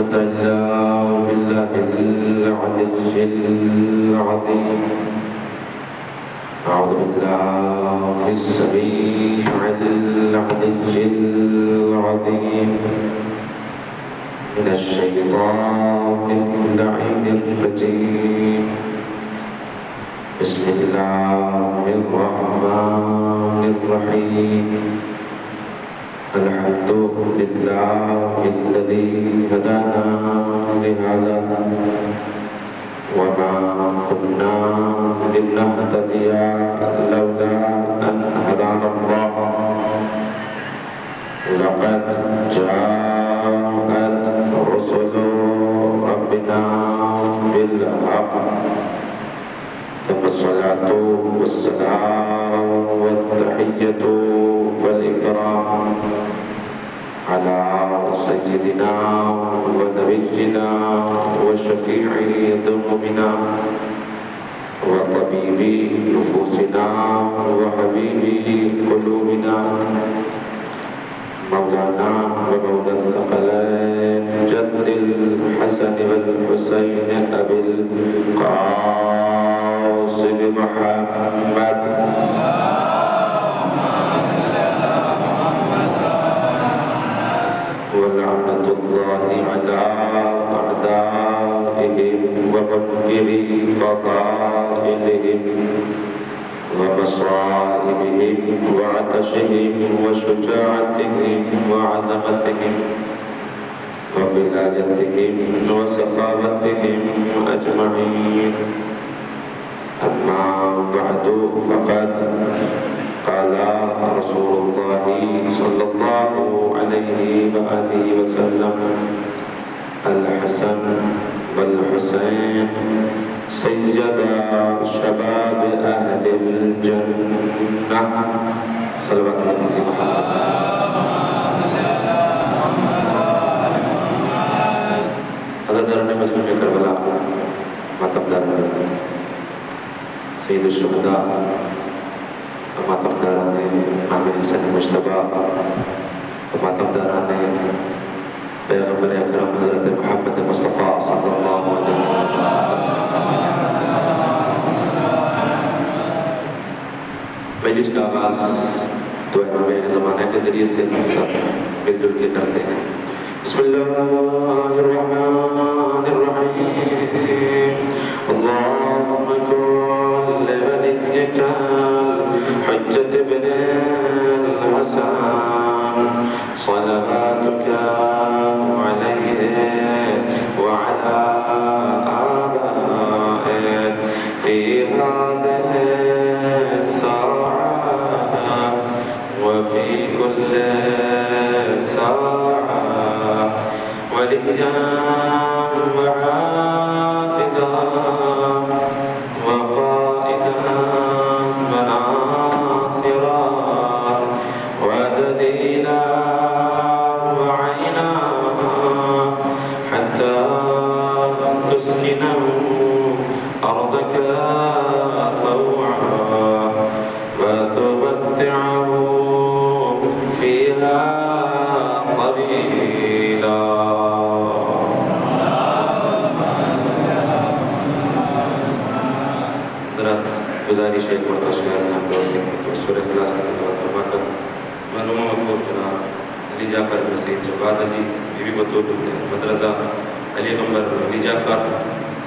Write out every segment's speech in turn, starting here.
قوة إلا بالله العلي العظيم. أعوذ بالله السميع العلي العظيم من الشيطان اللعين الرجيم. بسم الله الرحمن الرحيم. الحمد لله الذي هدانا لهذا وما كنا لنهتدي لولا أن هدانا الله. لقد جاءت رسل ربنا بالحق ثم الصلاة والسلام والتحية والإكرام على سيدنا ونبينا وشفيع ذنوبنا وطبيب نفوسنا وحبيب قلوبنا مولانا ومولى الثقلين جد الحسن والحسين أبي القاسم محمد ولعنة الله على أعدائهم ومنكري فضائلهم ومصائبهم وعطشهم وشجاعتهم وعظمتهم وبلادتهم وسخاوتهم أجمعين. أما بعد فقد قال رسول الله صلى الله عليه وآله وسلم: الحسن والحسين سيدا شباب أهل الجنة. صلوات الله عليه محمد. حضرت دران مجموع کربلا ماتم داران سید الشہداء ماتم داران امام حسن مجتبی ماتم داران پیغمبر اکرم حضرت محمد مصطفیٰ صلی اللہ علیہ وسلم. مجلس کا آغاز دعا امام زمانہ کے ذریعے سے ہم سب مل جل کے کرتے ہیں. بسم اللہ الرحمن الرحیم. اللہم کل ولیک الحجة بن الحسن صلواتك عليه وعلى آبائه في هذه الساعة وفي كل ساعة وليا وحافظا وقائدا وناصرا ودليلا وعينا حتى تسكنه أرضك طوعا وتمتعه فيها طويلا. گزارش ہے مرتا سورہ اخلاص کا تلاوت فرما کر مرحوم مقبول جناب علی جعفر سید جواد علی بی بی بطول احمد رضا علی غمبر علی جعفر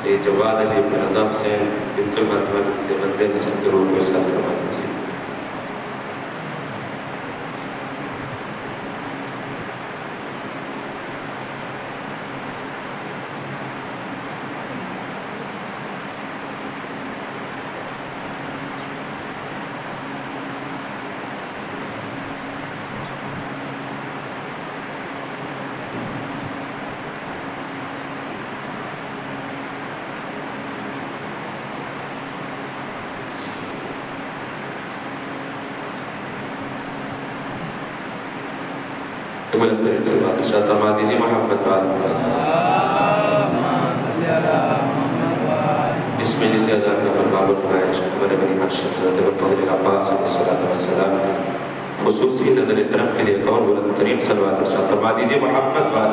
سید جواد علی ابن رضا حسین بنت المحمد بندے حسن کے روح کو ساتھ فرما دیجیے. بلند ترین سے بات ارشاد فرما دیجیے محمد بات. اس مجلس اذان کا باب الفائش خبر بنی حرشد حضرت برفضل العباس علیہ الصلوۃ والسلام خصوصی نظر کرم کے لیے کون بلند ترین صلوات ارشاد فرما دیجیے محمد بات.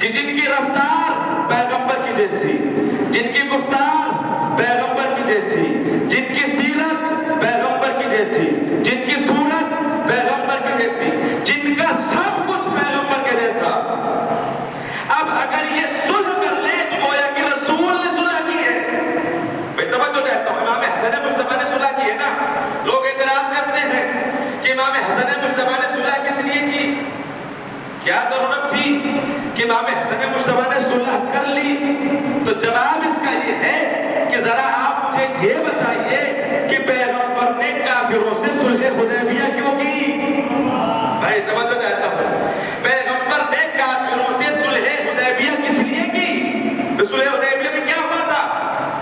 کہ جن کی رفتار پیغمبر کی جیسی، جن کی گفتار پیغمبر کی جیسی، جن کی سیرت پیغمبر کی جیسی، جن کی صورت پیغمبر کی جیسی، جن کا سب کچھ پیغمبر کے جیسا، اب اگر یہ صلح کر لیں تو گویا کہ رسول نے صلح کی ہے۔ میں توجہ چاہتا ہوں، امام حسن مجتبیٰ نے صلح کی ہے نا۔ لوگ اعتراض کرتے ہیں کہ امام حسن مجتبیٰ نے صلح کس لیے کی؟ کیا ضرورت تھی کہ امام حسن مجتبیٰ نے صلح کر لی؟ تو جواب اس کا یہ ہے کہ ذرا آپ مجھے یہ بتائیے کہ پیغمبر نے کافروں سے صلح حدیبیہ کیوں کی؟ بھائی توجہ چاہتا ہوں، پیغمبر نے کافروں سے صلح حدیبیہ کس لیے کی؟ صلح حدیبیہ میں کیا ہوا تھا؟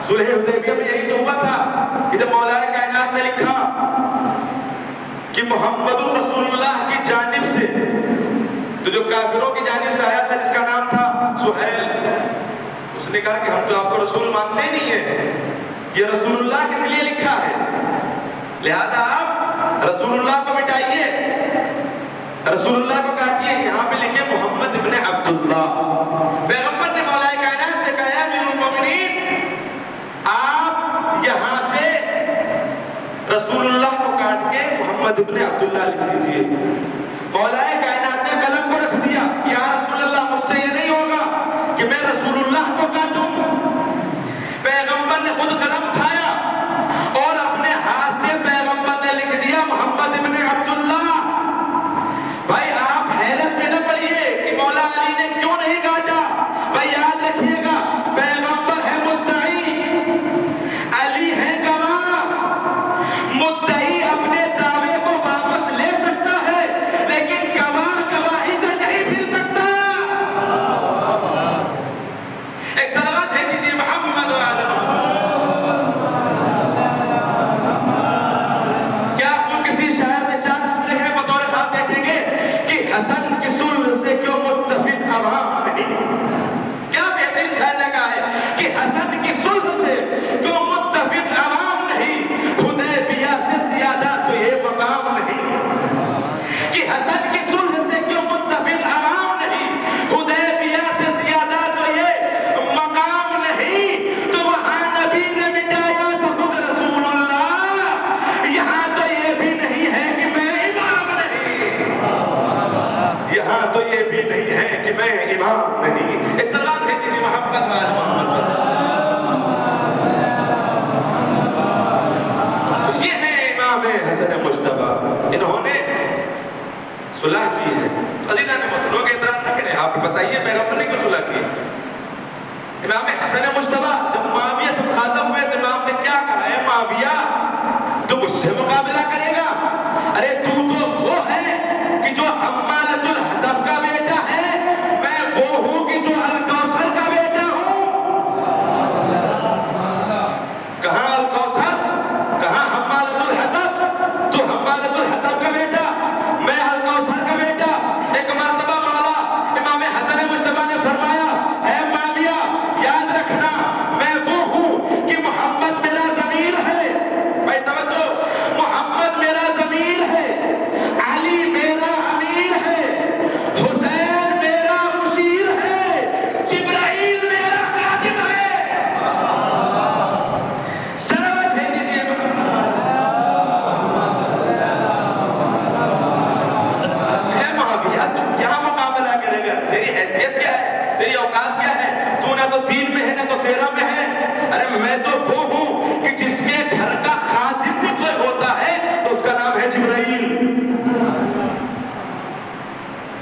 صلح حدیبیہ میں یہی تو ہوا تھا کہ جب مولا کائنات نے لکھا کہ محمد رسول اللہ کی جانب سے، تو جو کافروں کی جانب سے آیا تھا جس کا نام تھا سہیل، اس نے کہا کہ ہم تو آپ کو رسول مانتے ہی نہیں ہیں، یہ رسول اللہ کس لیے لکھا ہے، لہذا آپ رسول اللہ کو مٹائیے، رسول اللہ کو کاٹیے، یہاں پہ لکھے محمد ابن عبداللہ۔ پیغمبر نے مولا کائنات سے کہا امیر المومنین، آپ یہاں سے رسول اللہ کو کاٹ کے محمد ابن عبداللہ لکھ دیجئے۔ مولا کائنات نے قلم کو رکھ دیا، یا رسول اللہ مجھ سے یہ نہیں ہوگا کہ میں رسول اللہ کو کاٹوں۔ پیغمبر نے خود قلم اٹھایا اور اپنے ہاتھ سے پیغمبر نے لکھ دیا محمد ابن عبداللہ۔ بھائی آپ حیرت میں نہ پڑیے کہ مولا علی نے کیوں نہیں کاٹا، بھائی یاد رکھیے گا پیغمبر ہے مدعی، علی ہے گواہ۔ مدعی اپنے دعوے کو واپس لے سکتا ہے لیکن گواہ گواہی سے نہیں پھر سکتا۔ ایک صلوات ہے دیجئے محمد وعلی محمد۔ کیا آپ کسی شاعر نے چار مسئلے ہیں بطور خاص دیکھیں گے کہ حسن کی صلح سے کیوں متفق عوام نہیں؟ کیا بہترین شاعر نے کہا ہے کہ حسن کی صلح سے کیوں متفق عوام نہیں، حدیبیہ سے زیادہ تو یہ مقام نہیں۔ کہ حسن کی صلح سے کیوں متفق عوام نہیں، حدیبیہ سے زیادہ تو یہ مقام نہیں۔ تو وہاں نبی نے مٹایا تو خود رسول اللہ، یہاں تو یہ بھی نہیں ہے کہ میں امام نہیں، یہاں تو یہ بھی نہیں ہے کہ میں امام نہیں۔ ایک صلوات ہے جی محمد وعلی محمد۔ یہ ہے امام حسن مجتبیٰ، انہوں نے صلح کی ہے۔ عزیزان محترم، لوگ اعتراض نہ کریں، آپ بتائیے پیغمبر نے کیوں صلح کی؟ امام حسن مجتبیٰ جب معاویہ سے مخاطب ہوئے تو امام نے کیا کہا ہے؟ معاویہ تو مجھ سے مقابلہ کرے گا؟ ارے تو وہ ہے کہ جو حمالۃ الحطب کا بیٹا ہے، میں وہ ہوں کہ جو الکوثر کا بیٹا ہوں۔ کہاں الکوثر، کہاں حمالۃ الحطب؟ تو حمالۃ الحطب کا بیٹا، میں الکوثر کا بیٹا۔ ایک مرتبہ مولا امام حسن مجتبیٰ نے فرمایا، اے معاویہ یاد رکھنا میں وہ ہوں کہ محمد میرا ضمیر ہے، بھائی توجہ، محمد میرا ضمیر ہے، علی میرا امیر ہے، حسین میرا مشیر ہے، جبرائیل میرا خادم ہے۔ سلوات بھیج دیجئے اے معاویہ، تم کیا مقابلہ کرے گا؟ تیری حیثیت کیا ہے؟ تیری اوقات کیا ہے؟ تو نہ تو دین میں ہے نہ تو تیرا میں ہے۔ ارے میں تو وہ ہوں کہ جس کے گھر کا خادم بھی کوئی ہوتا ہے تو اس کا نام ہے جبرائیل۔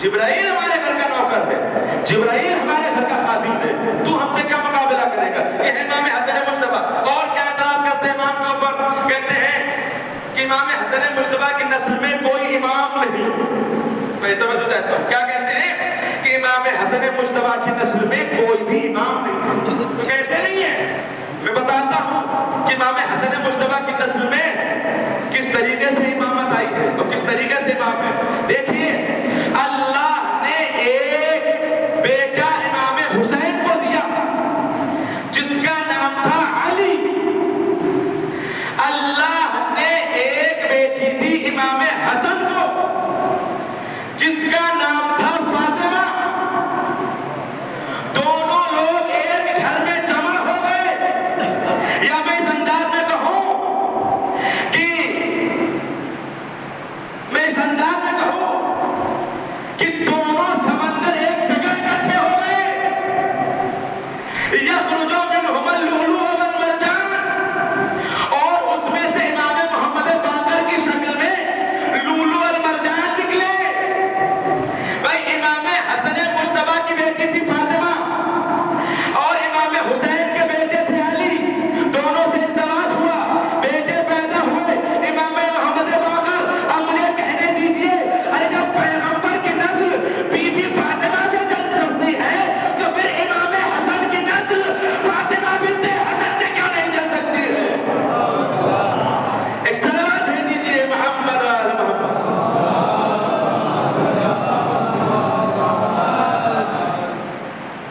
جبرائیل ہمارے گھر کا نوکر ہے، جبرائیل ہمارے گھر کا خادم ہے، تو ہم سے کیا مقابلہ کرے گا؟ یہ ہے امام حسن مجتبیٰ۔ اور کیا اعتراض کرتے ہیں امام کے اوپر؟ کہتے ہیں کہ امام حسن مجتبیٰ کی نسل میں کوئی امام نہیں۔ میں توجہ چاہتا ہوں، کیا کہتے ہیں کہ امام حسن مجتبیٰ کی نسل میں کوئی بھی امام نہیں ہے۔ تو کیسے نہیں ہے؟ میں بتاتا ہوں کہ امام حسن مجتبیٰ کی نسل میں کس طریقے سے امامت آئی ہے اور کس طریقے سے امام ہے۔ دیکھیے، اللہ نے ایک بیٹا امام حسین کو دیا جس کا نام تھا علی، اللہ نے ایک بیٹی دی امام حسن کو جس کا نام تھا فاطمہ۔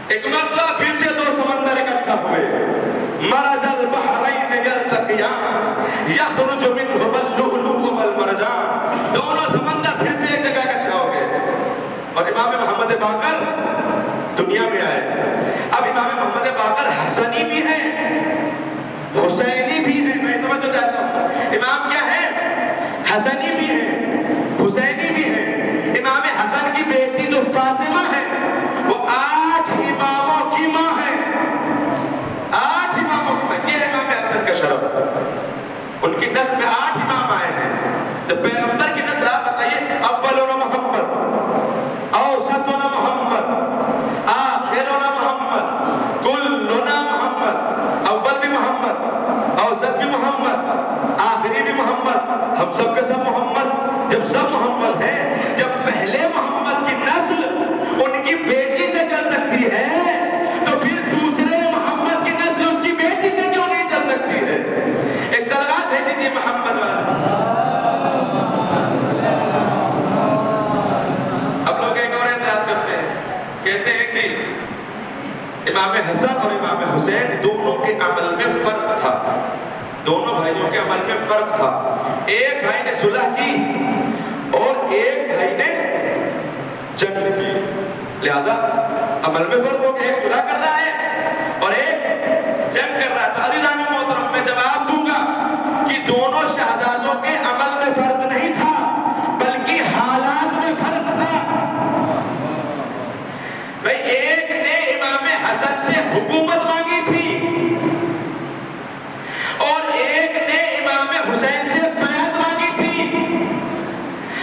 ایک مرتبہ پھر سے دو سمندر اکٹھا ہوئے، مرج البحرین یلتقیان یخرج منہما اللؤلؤ والمرجان، دونوں سمندر پھر سے ایک جگہ اکٹھا ہو گئے اور امام محمد باقر دنیا میں آئے۔ اب امام محمد باقر حسنی بھی ہیں حسینی بھی ہیں، میں توجہ چاہتا ہوں، امام کیا ہے؟ حسنی بھی ہیں حسینی بھی ہیں۔ امام حسن کی بیٹی جو فاطمہ ہے وہ 8 اماموں کی ماں ہے، 8 اماموں کی ماں، یہ ہے امام حسن کا شرف۔ ان کی نسل میں 8 امام آئے ہیں۔ تو پیغمبر کی نسل آپ بتائیے، اولنا محمد، اوسطنا محمد، آخرنا محمد، کلنا محمد، اول بھی محمد، اوسط بھی محمد، آخری بھی محمد، ہم سب کے سب محمد۔ جب سب محمد ہیں، جب پہلے محمد کی نسل ان کی بیٹی سے چل سکتی ہے تو پھر دوسرے محمد کی نسل اس کی بیٹی سے کیوں نہیں چل سکتی ہے؟ ایک سلوات بھیج دیجیے محمد والا۔ اب لوگ ایک اور اعتراض کرتے ہیں، کہتے ہیں کہ امام حسن اور امام حسین دونوں کے عمل میں فرق تھا، دونوں بھائیوں کے عمل میں فرق تھا۔ ایک بھائی نے صلح کی اور ایک بھائی نے جنگ کی، لہذا عمل میں فرق ہو گیا، ایک صلح کر رہا ہے اور ایک جنگ کر رہا ہے۔ تو عزیزان محترم، میں جواب دوں گا کہ دونوں شہزادوں کے عمل میں فرق نہیں تھا بلکہ حالات میں فرق تھا۔ بھئی ایک نے امام حسن سے حکومت مانگی تھی اور ایک نے امام حسین سے بیعت مانگی تھی۔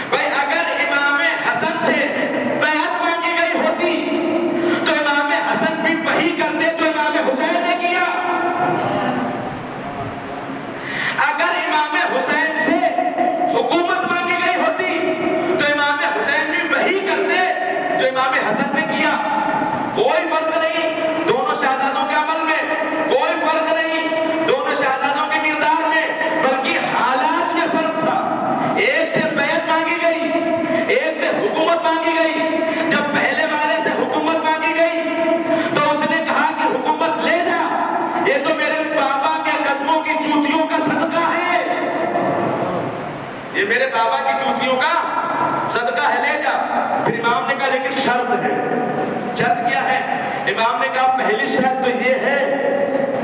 بھئی اگر امام حسن سے بیعت مانگی گئی ہوتی تو امام حسن بھی وہی کرتے جو امام حسین نے کیا، اگر امام حسین سے حکومت مانگی گئی ہوتی تو امام حسین بھی وہی کرتے جو امام حسن نے کیا۔ کوئی فرق نہیں دونوں شہزادوں کے عمل میں، کوئی فرق نہیں دونوں شہزادوں کے کردار میں، بلکہ حالات میں فرق تھا۔ ایک سے بیعت مانگی گئی، ایک سے حکومت مانگی گئی۔ جب پہلے والے سے حکومت مانگی گئی تو اس نے کہا کہ حکومت لے جا، یہ تو میرے بابا کے قدموں کی جوتیوں کا صدقہ ہے، یہ میرے بابا کی جوتیوں کا صدقہ ہے، لے جا۔ پھر امام نے کہا لیکن شرط ہے۔ شرط کیا ہے؟ امام نے کہا پہلی شرط تو یہ ہے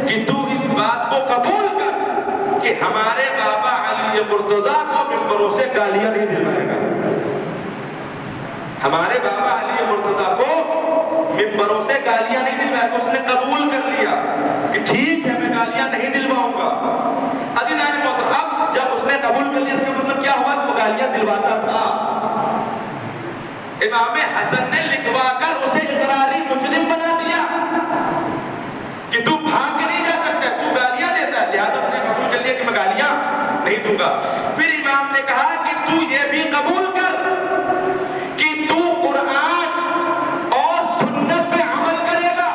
کہ تو اس بات کو قبول کر کہ ہمارے بابا علی مرتضیٰ کو ممبروں سے گالیاں نہیں دلوائے گا، ہمارے بابا علی مرتضیٰ کو ممبروں سے گالیاں نہیں دلوائے گا۔ اس نے قبول کر لیا کہ ٹھیک ہے میں گالیاں نہیں دلواؤں گا۔ عزیزان محترم، اب جب اس نے قبول کر لیا اس کا مطلب کیا ہوا؟ وہ گالیاں دلواتا تھا۔ امام حسن نے لکھوا کر اسے اقراری مجرم بنا دیا کہ تو بھاگ کے نہیں جا سکتا، تو گالیاں دیتا ہے، لہذا اس نے قبول کر لیا کہ میں گالیاں نہیں دوں گا۔ پھر امام نے کہا کہ تو یہ بھی قبول کر کہ تو قرآن اور سنت پہ عمل کرے گا۔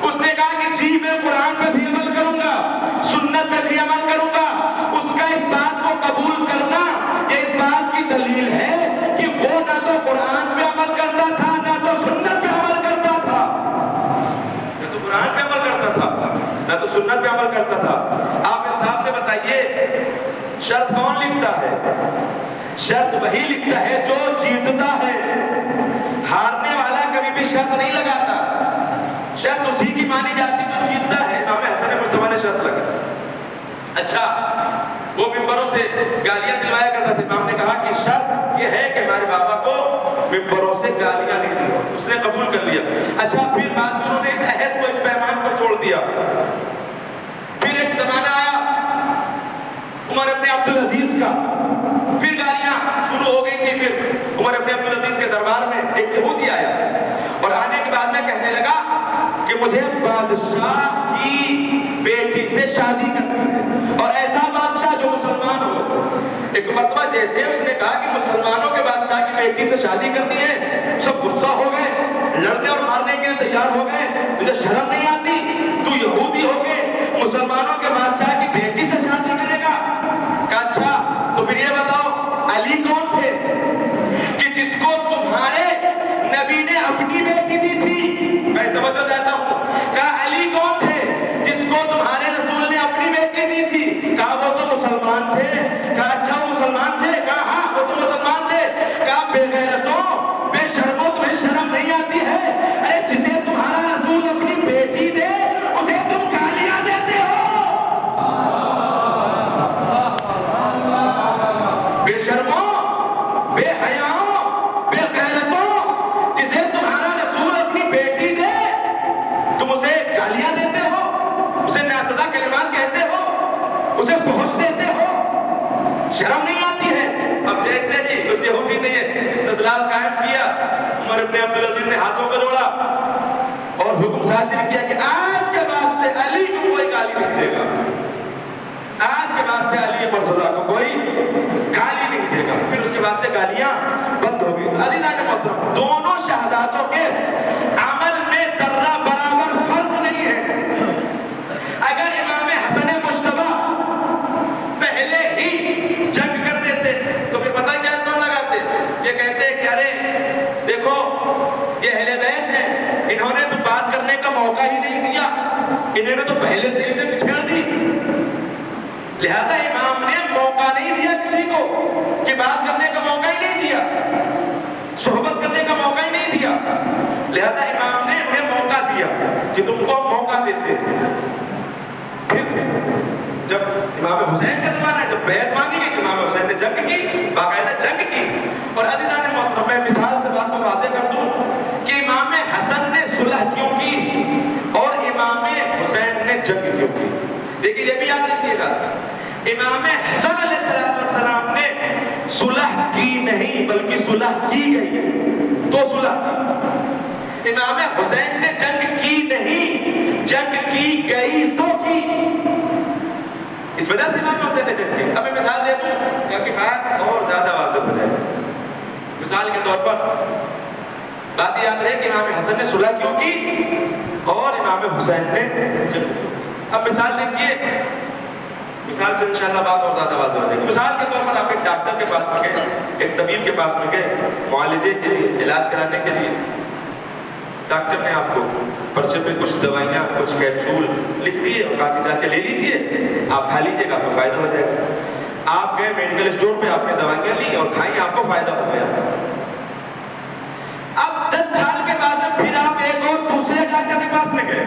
اس نے کہا کہ جی میں قرآن پہ بھی عمل کروں گا، سنت پہ بھی عمل کروں گا۔ اس کا اس بات کو قبول کرنا یہ اس بات کی دلیل ہے کہ وہ نہ تو قرآن پہ عمل کرتا تھا نہ تو سنت پہ عمل کرتا تھا، نہ تو قرآن پہ عمل کرتا تھا نہ تو سنت پہ عمل کرتا تھا۔ آپ انصاف سے بتائیے شرط کون لکھتا ہے؟ شرط وہی لکھتا ہے جو جیتتا ہے، ہارنے والا کبھی بھی شرط نہیں لگاتا۔ شرط اسی کی مانی جاتی جو جیتتا ہے۔ امام حسن مرتضیٰ نے شرط لگا۔ اچھا، وہ ممبروں سے گالیاں دلوایا کرتا تھا۔ امام نے کہا کہ شرط یہ ہے کہ ہمارے بابا کو ممبروں سے گالیاں نہیں دلواؤ۔ اس نے قبول کر لیا۔ اچھا، پھر بعد میں انہوں نے اس عہد کو، اس پیمان کو توڑ دیا۔ پھر ایک زمانہ آیا عمر ابن عبدالعزیز کا، پھر گالیاں شروع ہو گئی تھی۔ پھر عمر ابن عبدالعزیز کے دربار میں ایک یہودی آیا اور آنے کے بعد میں کہنے لگا کہ مجھے بادشاہ کی بیٹی سے شادی کرنی ہے اور ایسا بادشاہ جو مسلمان ہو۔ ایک مرتبہ جیسے اس نے کہا کہ مسلمانوں کے بادشاہ کی بیٹی سے شادی کرنی ہے، سب غصہ ہو گئے، لڑنے اور مارنے کے تیار ہو گئے۔ تجھے شرم نہیں آتی؟ تو یہودی ہو کے مسلمانوں کے بادشاہ کی بیٹی سے شادی کرے گا؟ کہا اچھا تو پھر یہ بتاؤ علی کون تھے کہ جس کو تمہارے نبی نے اپنی بیٹی دی تھی؟ مسجد نے ہاتھوں کو جوڑا اور حکم صادر کیا کہ آج کے بعد سے علی کو کوئی گالی نہیں دے گا، آج کے بعد سے علی مرتضیٰ کو کوئی گالی نہیں دے گا۔ پھر اس کے بعد سے گالیاں بند ہو گئی۔ عزیزان محترم، دونوں شہاداتوں کے عمل میں ذرہ برابر فرق نہیں ہے۔ اگر امام حسن مجتبی پہلے ہی جنگ کر دیتے تو پھر پتہ کیا تو لگاتے، یہ کہتے کہ ارے دیکھو یہ اہل بیت ہیں، انہوں نے تو بات کرنے کا موقع ہی نہیں دیا، انہوں نے تو پہلے سے اسے پچھاڑ دی، لہذا امام نے موقع نہیں دیا کسی کو کہ بات کرنے کا موقع ہی نہیں دیا، صحبت کرنے کا موقع ہی نہیں دیا، لہذا امام نے انہیں موقع دیا کہ تم کو موقع دیتے ہیں۔ پھر جب امام حسین کا زمانہ ہے، جب بیعت مانگی گئی، امام حسین نے جنگ کی، باقاعدہ جنگ کی۔ اور عزیزان محترم، میں مثال سے بات کو واضح کر دوں کہ امام حسن نے صلح کیوں کی اور امام حسین نے جنگ کیوں کی۔ دیکھیے یہ بھی یاد رکھیے گا، امام حسن علیہ السلام نے صلح کی نہیں بلکہ صلح کی گئی تو صلح کی۔ امام حسین نے جنگ کی نہیں، جنگ کی گئی تو کی، اس وجہ سے امام حسین نے جنگ کی۔ اب میں مثال دے دوں تاکہ بات اور زیادہ واضح ہو جائے۔ مثال کے طور پر بات یاد رہے کہ امام حسن نے صلح کیوں کی اور امام حسین نے جنگ کی۔ اب مثال دیکھیے، مثال سے انشاءاللہ بات اور زیادہ واضح ہو جائے گی۔ مثال کے طور پر آپ ایک ڈاکٹر کے پاس میں گئے، ایک طبیب کے پاس میں گئے معالجے کے لیے، علاج کرانے کے لیے۔ ڈاکٹر نے آپ کو پرچے پہ کچھ دوائیاں، کچھ کیپسول لکھ دیے اور کہا کہ جا کے لے لیجئے، آپ کھا لیجئے گا، آپ کو فائدہ ہو جائے گا۔ آپ گئے میڈیکل اسٹور پہ، آپ نے دوائیاں لی اور کھائیں، آپ کو فائدہ ہو گیا۔ اب 10 سال کے بعد پھر آپ ایک اور دوسرے ڈاکٹر کے پاس میں گئے،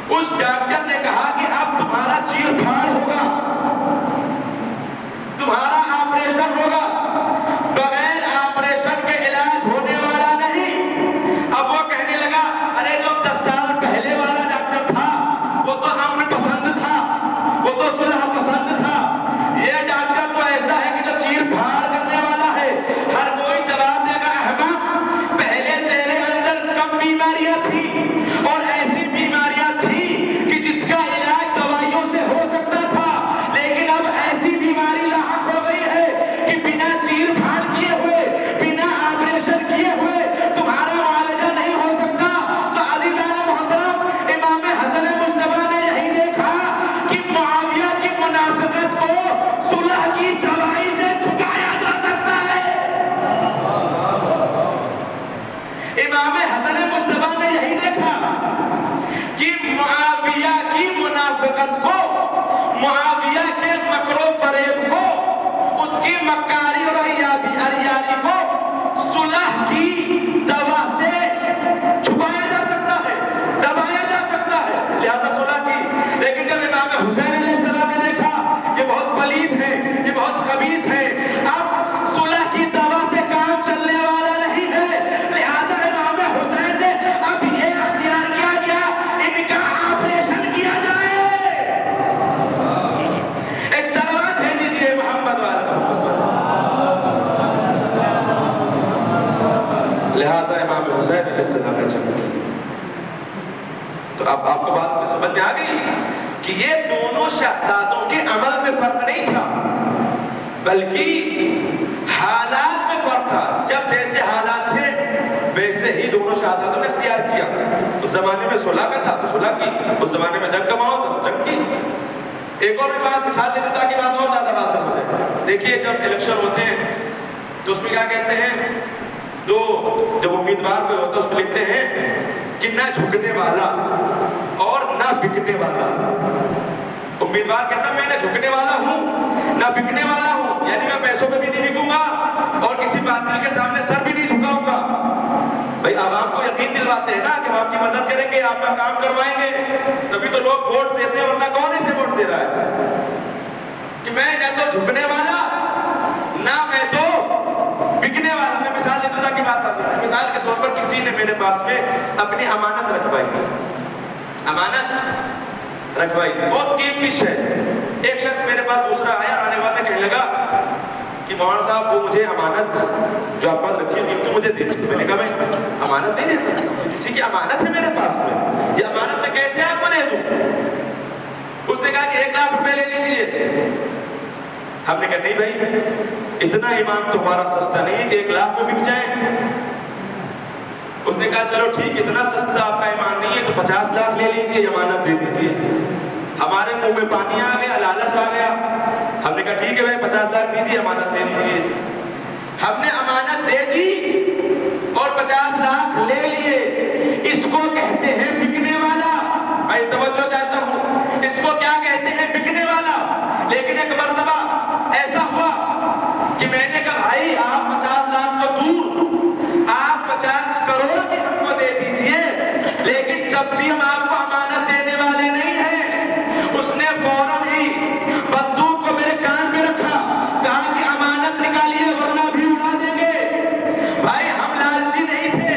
اس ڈاکٹر نے کہا کہ اب تمہارا چیر پھاڑ ہوگا، تمہارا آپریشن ہوگا، بغیر آپریشن کے علاج ہونے والا نہیں۔ اب وہ کہنے لگا ارے جو 10 سال پہلے والا ڈاکٹر تھا وہ تو امن پسند تھا، وہ تو صلح پسند تھا، یہ ڈاکٹر تو ایسا ہے کہ جو چیر پھاڑ کرنے والا ہے۔ ہر کوئی جواب دے گا احمد، پہلے تیرے اندر کم بیماریاں تھیں اور ایسی بیماریاں تھیں کہ جس کا علاج دوائیوں سے ہو سکتا تھا، لیکن اب ایسی بیماری لاحق ہو گئی ہے کہ بنا چیر پھاڑ کیے ہوئے، بنا آپریشن کیے ہوئے تمہارا معالجہ نہیں ہو سکتا۔ تو عزیزان محترم، امام حسن مجتبی نے یہی دیکھا کہ معاویہ کی منافقت کو صلح کی دوائی سے چھپایا جا سکتا ہے۔ امام حسن مجتبی نے یہی دیکھا کہ معاویہ کی منافقت کو، معاویہ کے مکر و فریب کو، اس کی مکاری اور عیاری کو صلح کی دوا سے چھپایا جا سکتا ہے، دبایا جا سکتا ہے، لہذا صلح کی۔ لیکن جب امام حسین علیہ السلام نے دیکھا یہ بہت پلید ہے، یہ بہت خبیث ہے، اب صلح کی دوا سے کام چلنے والا نہیں ہے، لہذا امام حسین نے اب یہ اختیار کیا گیا ان کا آپریشن کیا جائے۔ ایک سلوات بھیج دیجئے محمد والا۔ لہذا امام حسین علیہ السلام نے جنگ کی۔ تو اب آپ کو بات سمجھ میں آ گئی کہ یہ دونوں شہزادوں کے عمل میں فرق نہیں تھا بلکہ حالات میں فرق تھا۔ جب جیسے حالات تھے ویسے ہی دونوں شہزادوں نے اختیار کیا۔ اس زمانے میں صلح کا تھا تو صلح کی، اس زمانے میں جنگ کا ماحول تھا تو جنگ کی۔ ایک اور بات مثال دے دوں تاکہ بات اور زیادہ واضح ہو جائے۔ دیکھیے جب الیکشن ہوتے ہیں تو اس میں کیا کہتے ہیں، جب امیدوار کوئی ہوتا ہے اس میں لکھتے ہیں کہ نہ جھکنے والا اور نہ بکنے والا۔ امیدوار کہتا میں نہ جھکنے والا ہوں نہ بکنے والا ہوں، یعنی میں پیسوں پہ بھی نہیں بکوں گا اور کسی باطل کے سامنے سر بھی نہیں جھکاؤں گا۔ بھائی عوام کو یقین دلواتے ہیں نا کہ ہم آپ کی مدد کریں گے، آپ کا کام کروائیں گے، تبھی تو لوگ ووٹ دیتے ہیں، ورنہ کون اسے ووٹ دے رہا ہے؟ کہ میں نہ تو جھکنے والا نہ میں تو بکنے والا۔ میں مثال دیتا تھا کہ بات آتی ہے۔ مثال کے طور پر کسی نے میرے پاس میں اپنی امانت رکھوائی، امانت رکھوائی، بہت قیمتی شے۔ ایک شخص میرے پاس دوسرا آیا، آنے والے کہنے لگا کہ مولانا صاحب وہ مجھے امانت جو آپ پاس رکھی ہے تو مجھے دے دیں. میں نے کہا میں امانت نہیں دے سکتا، کسی کی امانت ہے میرے پاس میں، یہ امانت میں کیسے آپ کو دے دوں؟ اس نے کہا کہ 1 لاکھ روپے لے لیجیے. ہم نے کہا نہیں بھائی اتنا ایمان تو ہمارا سستا نہیں ہے کہ 1 لاکھ میں بک جائیں. اس نے کہا چلو ٹھیک اتنا سستا آپ کا ایمان نہیں ہے تو 50 لاکھ لے لیجیے، امانت دے دیجیے. ہمارے منہ میں پانی آ گیا، لالچ آ گیا. ہم نے کہا ٹھیک ہے بھائی 50 لاکھ دیجیے، امانت دے دیجیے. ہم نے امانت دے دی اور 50 لاکھ لے لیے. اس کو کہتے ہیں بکنے والا. میں توجہ چاہتا ہوں، اس کو کیا کہتے ہیں؟ بکنے والا. لیکن ایک مرتبہ ایسا ہوا کہ میں نے کہا بھائی آپ 50 لاکھ تو دور، آپ 50 کروڑ بھی ہم کو دے دیجئے، لیکن تب بھی ہم آپ کو امانت دینے والے نہیں ہیں. اس نے فوراً ہی بندوق کو میرے کان پہ رکھا، کہا کہ امانت نکالیے ورنہ بھی اڑا دیں گے. بھائی ہم لالچی نہیں تھے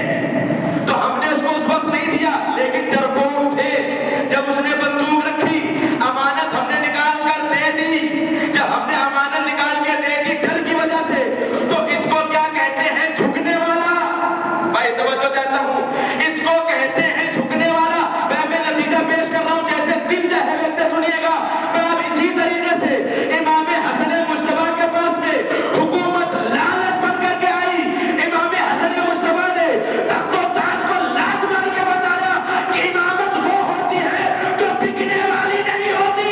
تو ہم نے اس کو اس وقت نہیں دیا، لیکن ڈرپوک تھے. جب اس نے بندوق رکھی، امانت ہم نے نکال کر دے دی. جب ہم نے امانت نکال کے دے دی ڈر کی وجہ سے، تو اس کو کیا کہتے ہیں؟ جھکنے والا. بھائی توجہ چاہتا ہوں، اس کو کہتے ہیں جھکنے والا. میں نتیجہ پیش کر رہا ہوں، جیسے دل چاہے ویسے سنیے گا. میں اب اسی طریقے سے امام حسن مجتبیٰ کے پاس میں حکومت لالچ بن کر کے آئی. امام حسن مجتبیٰ نے تخت و تاج کو لات مار کے بتایا کہ امامت وہ ہوتی ہے جو بکنے والی نہیں ہوتی.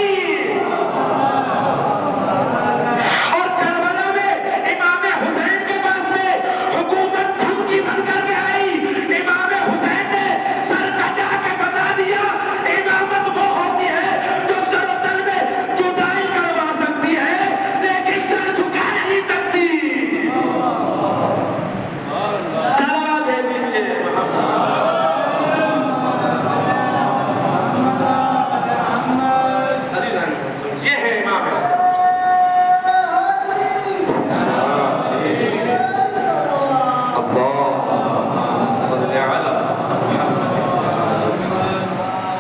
اور کربلا میں امام حسین کے پاس میں حکومت دھمکی بن کر کے آئی. امام حسین نے سر کٹا کے بتا دیا امامت وہ ہوتی ہے جو سر و تن میں جدائی کروا سکتی ہے لیکن سر جھکا نہیں سکتی. سلام دے دیجیے یہ ہے امام حسن.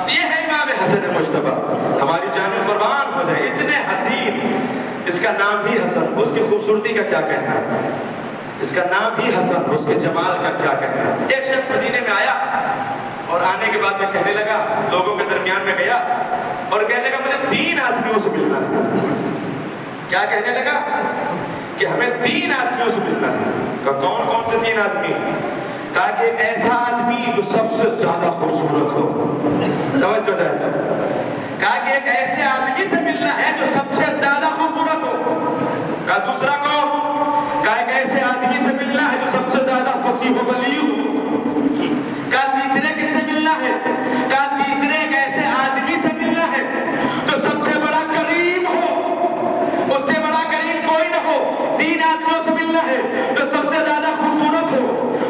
یہ ہے امام حسن مجتبیٰ. ہماری جانیں قربان ہو جائے. اتنے حسین، اس کا نام ہی حسن، اس کی خوبصورتی کا کیا کہنا، اس کا نام ہی حسن، اس کے جمال کا کیا کہنا. ایک شخص مدینے میں آیا اور آنے کے بعد میں کہنے لگا، لوگوں کے درمیان میں گیا اور کہنے لگا مجھے 3 آدمیوں سے ملنا ہے. کیا کہنے لگا؟ کہ ہمیں 3 آدمیوں سے ملنا ہے. کہا کون کون سے 3 آدمی؟ کہا کہ ایک ایسا آدمی جو سب سے زیادہ خوبصورت ہو. توجہ جائے. کہا کہ ایک ایسے آدمی سے ملنا ہے جو سب سے زیادہ خوبصورت ہو. کہا دوسرا کون؟ کہا ایک ایسے آدمی سے ملنا ہے جو سب سے زیادہ فصیح و بلیغ ہو. کہا تیسرے کس سے ملنا ہے؟ کہا تیسرے ایک ایسے آدمی سے ملنا ہے جو سب سے بڑا کریم ہو، اس سے بڑا کریم کوئی نہ ہو. 3 آدمیوں سے ملنا ہے جو سب سے زیادہ خوبصورت ہو،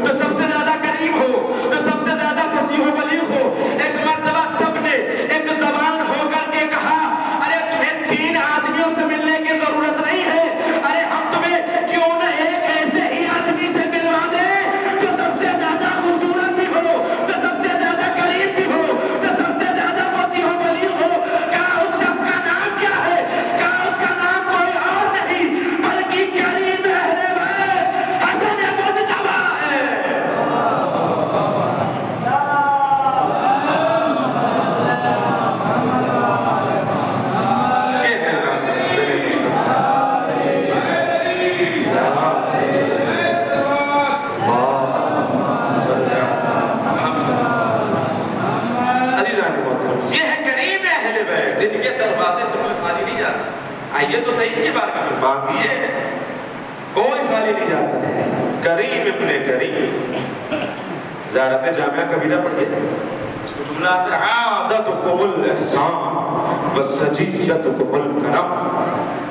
جو سب سے زیادہ کریم ہو، جو سب سے زیادہ فصیح و بلیغ ہو. ایک مرتبہ سب نے ایک زبان ہو کر کے کہا ارے تمہیں 3 آدمیوں سے ملنے کی ضرورت نہیں ہے، ارے ہم تمہیں کیوں نہ ایک ایسے ہی آدمی سے ملوا دیں جو سب سے زیادہ خوبصورت بھی ہو، جو سب سے زیادہ کریم بھی ہو، جو سب سے زیادہ فصیح و بلیغ ہو. کہا اس شخص کا نام کیا ہے؟ کہا اس کا نام کوئی اور نہیں بلکہ کریم اہل بیت حسن مجتبیٰ ہے. یہ ہے کریم اہل بیت. ان کے دروازے سے کوئی خالی نہیں جاتا. آئیے تو صحیح کی بات کریں، مانگیے، کوئی خالی نہیں جاتا ہے. کریم ابن کریم. زیارت جامعہ کبھی نہ پڑھیے، اس کو جملہ آتا ہے عادتکم الاحسان وسجیتکم الکرم.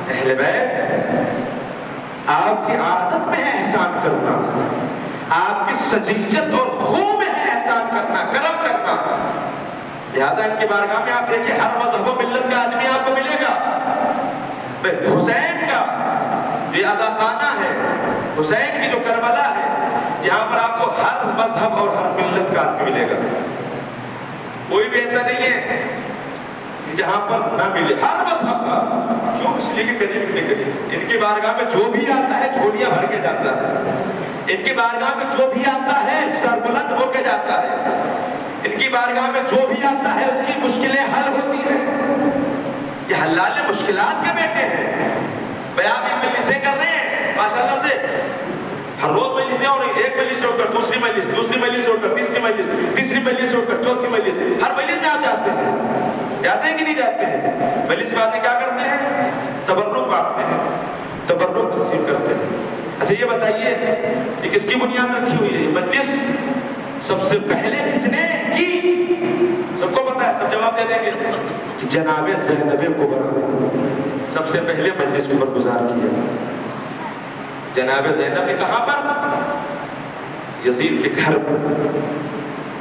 اہل بیت آپ کی عادت میں ہے احسان کرنا، آپ کی سجیت اور خون میں ہے احسان کرنا، کرم کرنا. لہذا ان کی بارگاہ میں آپ دیکھیں ہر مذہب و ملت کا آدمی آپ کو ملے گا. حسین کا یہ عزا خانہ ہے، حسین کی جو کربلا ہے، یہاں پر آپ کو ہر مذہب اور ہر ملت کا آدمی ملے گا. کوئی بھی ایسا نہیں ہے جہاں پر نہ ملے ہر مذہب کا، کیوں؟ اس لیے کہ قریب اتنے قریب ان کی بارگاہ میں جو بھی آتا ہے جھولیاں بھر کے جاتا ہے، ان کی بارگاہ میں جو بھی آتا ہے سربلند ہو کے جاتا ہے، ان کی بارگاہ میں جو بھی آتا ہے اس کی مشکلیں حل ہوتی ہیں۔ یہ حلال مشکلات کے بیٹے ہیں۔ بیان میں مجلسیں کر رہے ہیں ماشاءاللہ سے، ہر روز مجلسیں ہو رہی ہیں، ایک مجلس سے اٹھ کر دوسری مجلس، دوسری مجلس سے اٹھ کر تیسری مجلس، تیسری مجلس سے اٹھ کر چوتھی مجلس، ہر مجلس میں آپ جاتے ہیں، جاتے ہیں کہ نہیں جاتے ہیں؟ مجلس میں آتے کیا کرتے ہیں؟ تبرک بانٹتے ہیں، تبرک تقسیم کرتے ہیں۔ اچھا یہ بتائیے کہ کس کی بنیاد رکھی ہوئی ہے یہ مجلس؟ سب سے پہلے کس نے کی؟ سب کو پتا ہے، سب جواب دے دیں گے کہ جناب زینب کبریٰ سب سے پہلے مجلس کو برگزار کیا۔ جناب زینب نے کہاں پر؟ یزید کے گھر پر،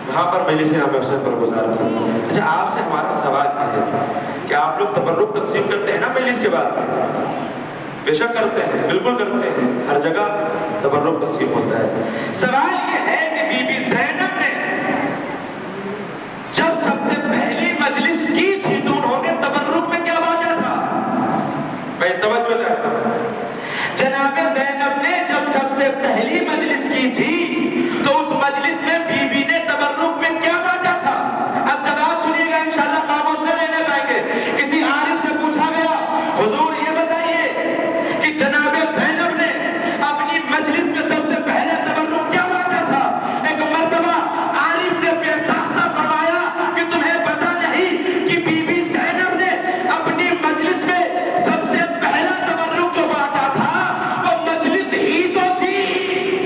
وہاں پر مجلس عام حسین برگزار کی۔ اچھا آپ سے ہمارا سوال یہ ہے کہ آپ لوگ تبرک تقسیم کرتے ہیں نا مجلس کے بعد میں؟ بے شک کرتے ہیں، بالکل کرتے ہیں، ہر جگہ تبرک تقسیم ہوتا ہے۔ سوال یہ ہے کہ بی بی زینب نے جب سب سے پہلی مجلس کی تھی تو انہوں نے تبرک میں کیا باجا تھا؟ میں توجہ چاہتا ہوں۔ جناب زینب نے جب سب سے پہلی مجلس کی تھی تو اس مجلس میں بی بی نے تبرک میں کیا باجا تھا؟ اب جب آپ سنیے گا انشاءاللہ خاموش نہ رہنے پائیں گے۔ کسی عارف سے پوچھا گیا حضور یہ بتائیے کہ جناب زینب نے اپنی مجلس میں سب سے پہلے تبرک کیا باجا تھا؟ ایک مرتبہ عارف نے بے ساختہ فرمایا کہ تمہیں پتہ نہیں کہ بی بی زینب نے اپنی مجلس میں سب سے پہلا تبرک جو باجا تھا وہ مجلس ہی تو تھی۔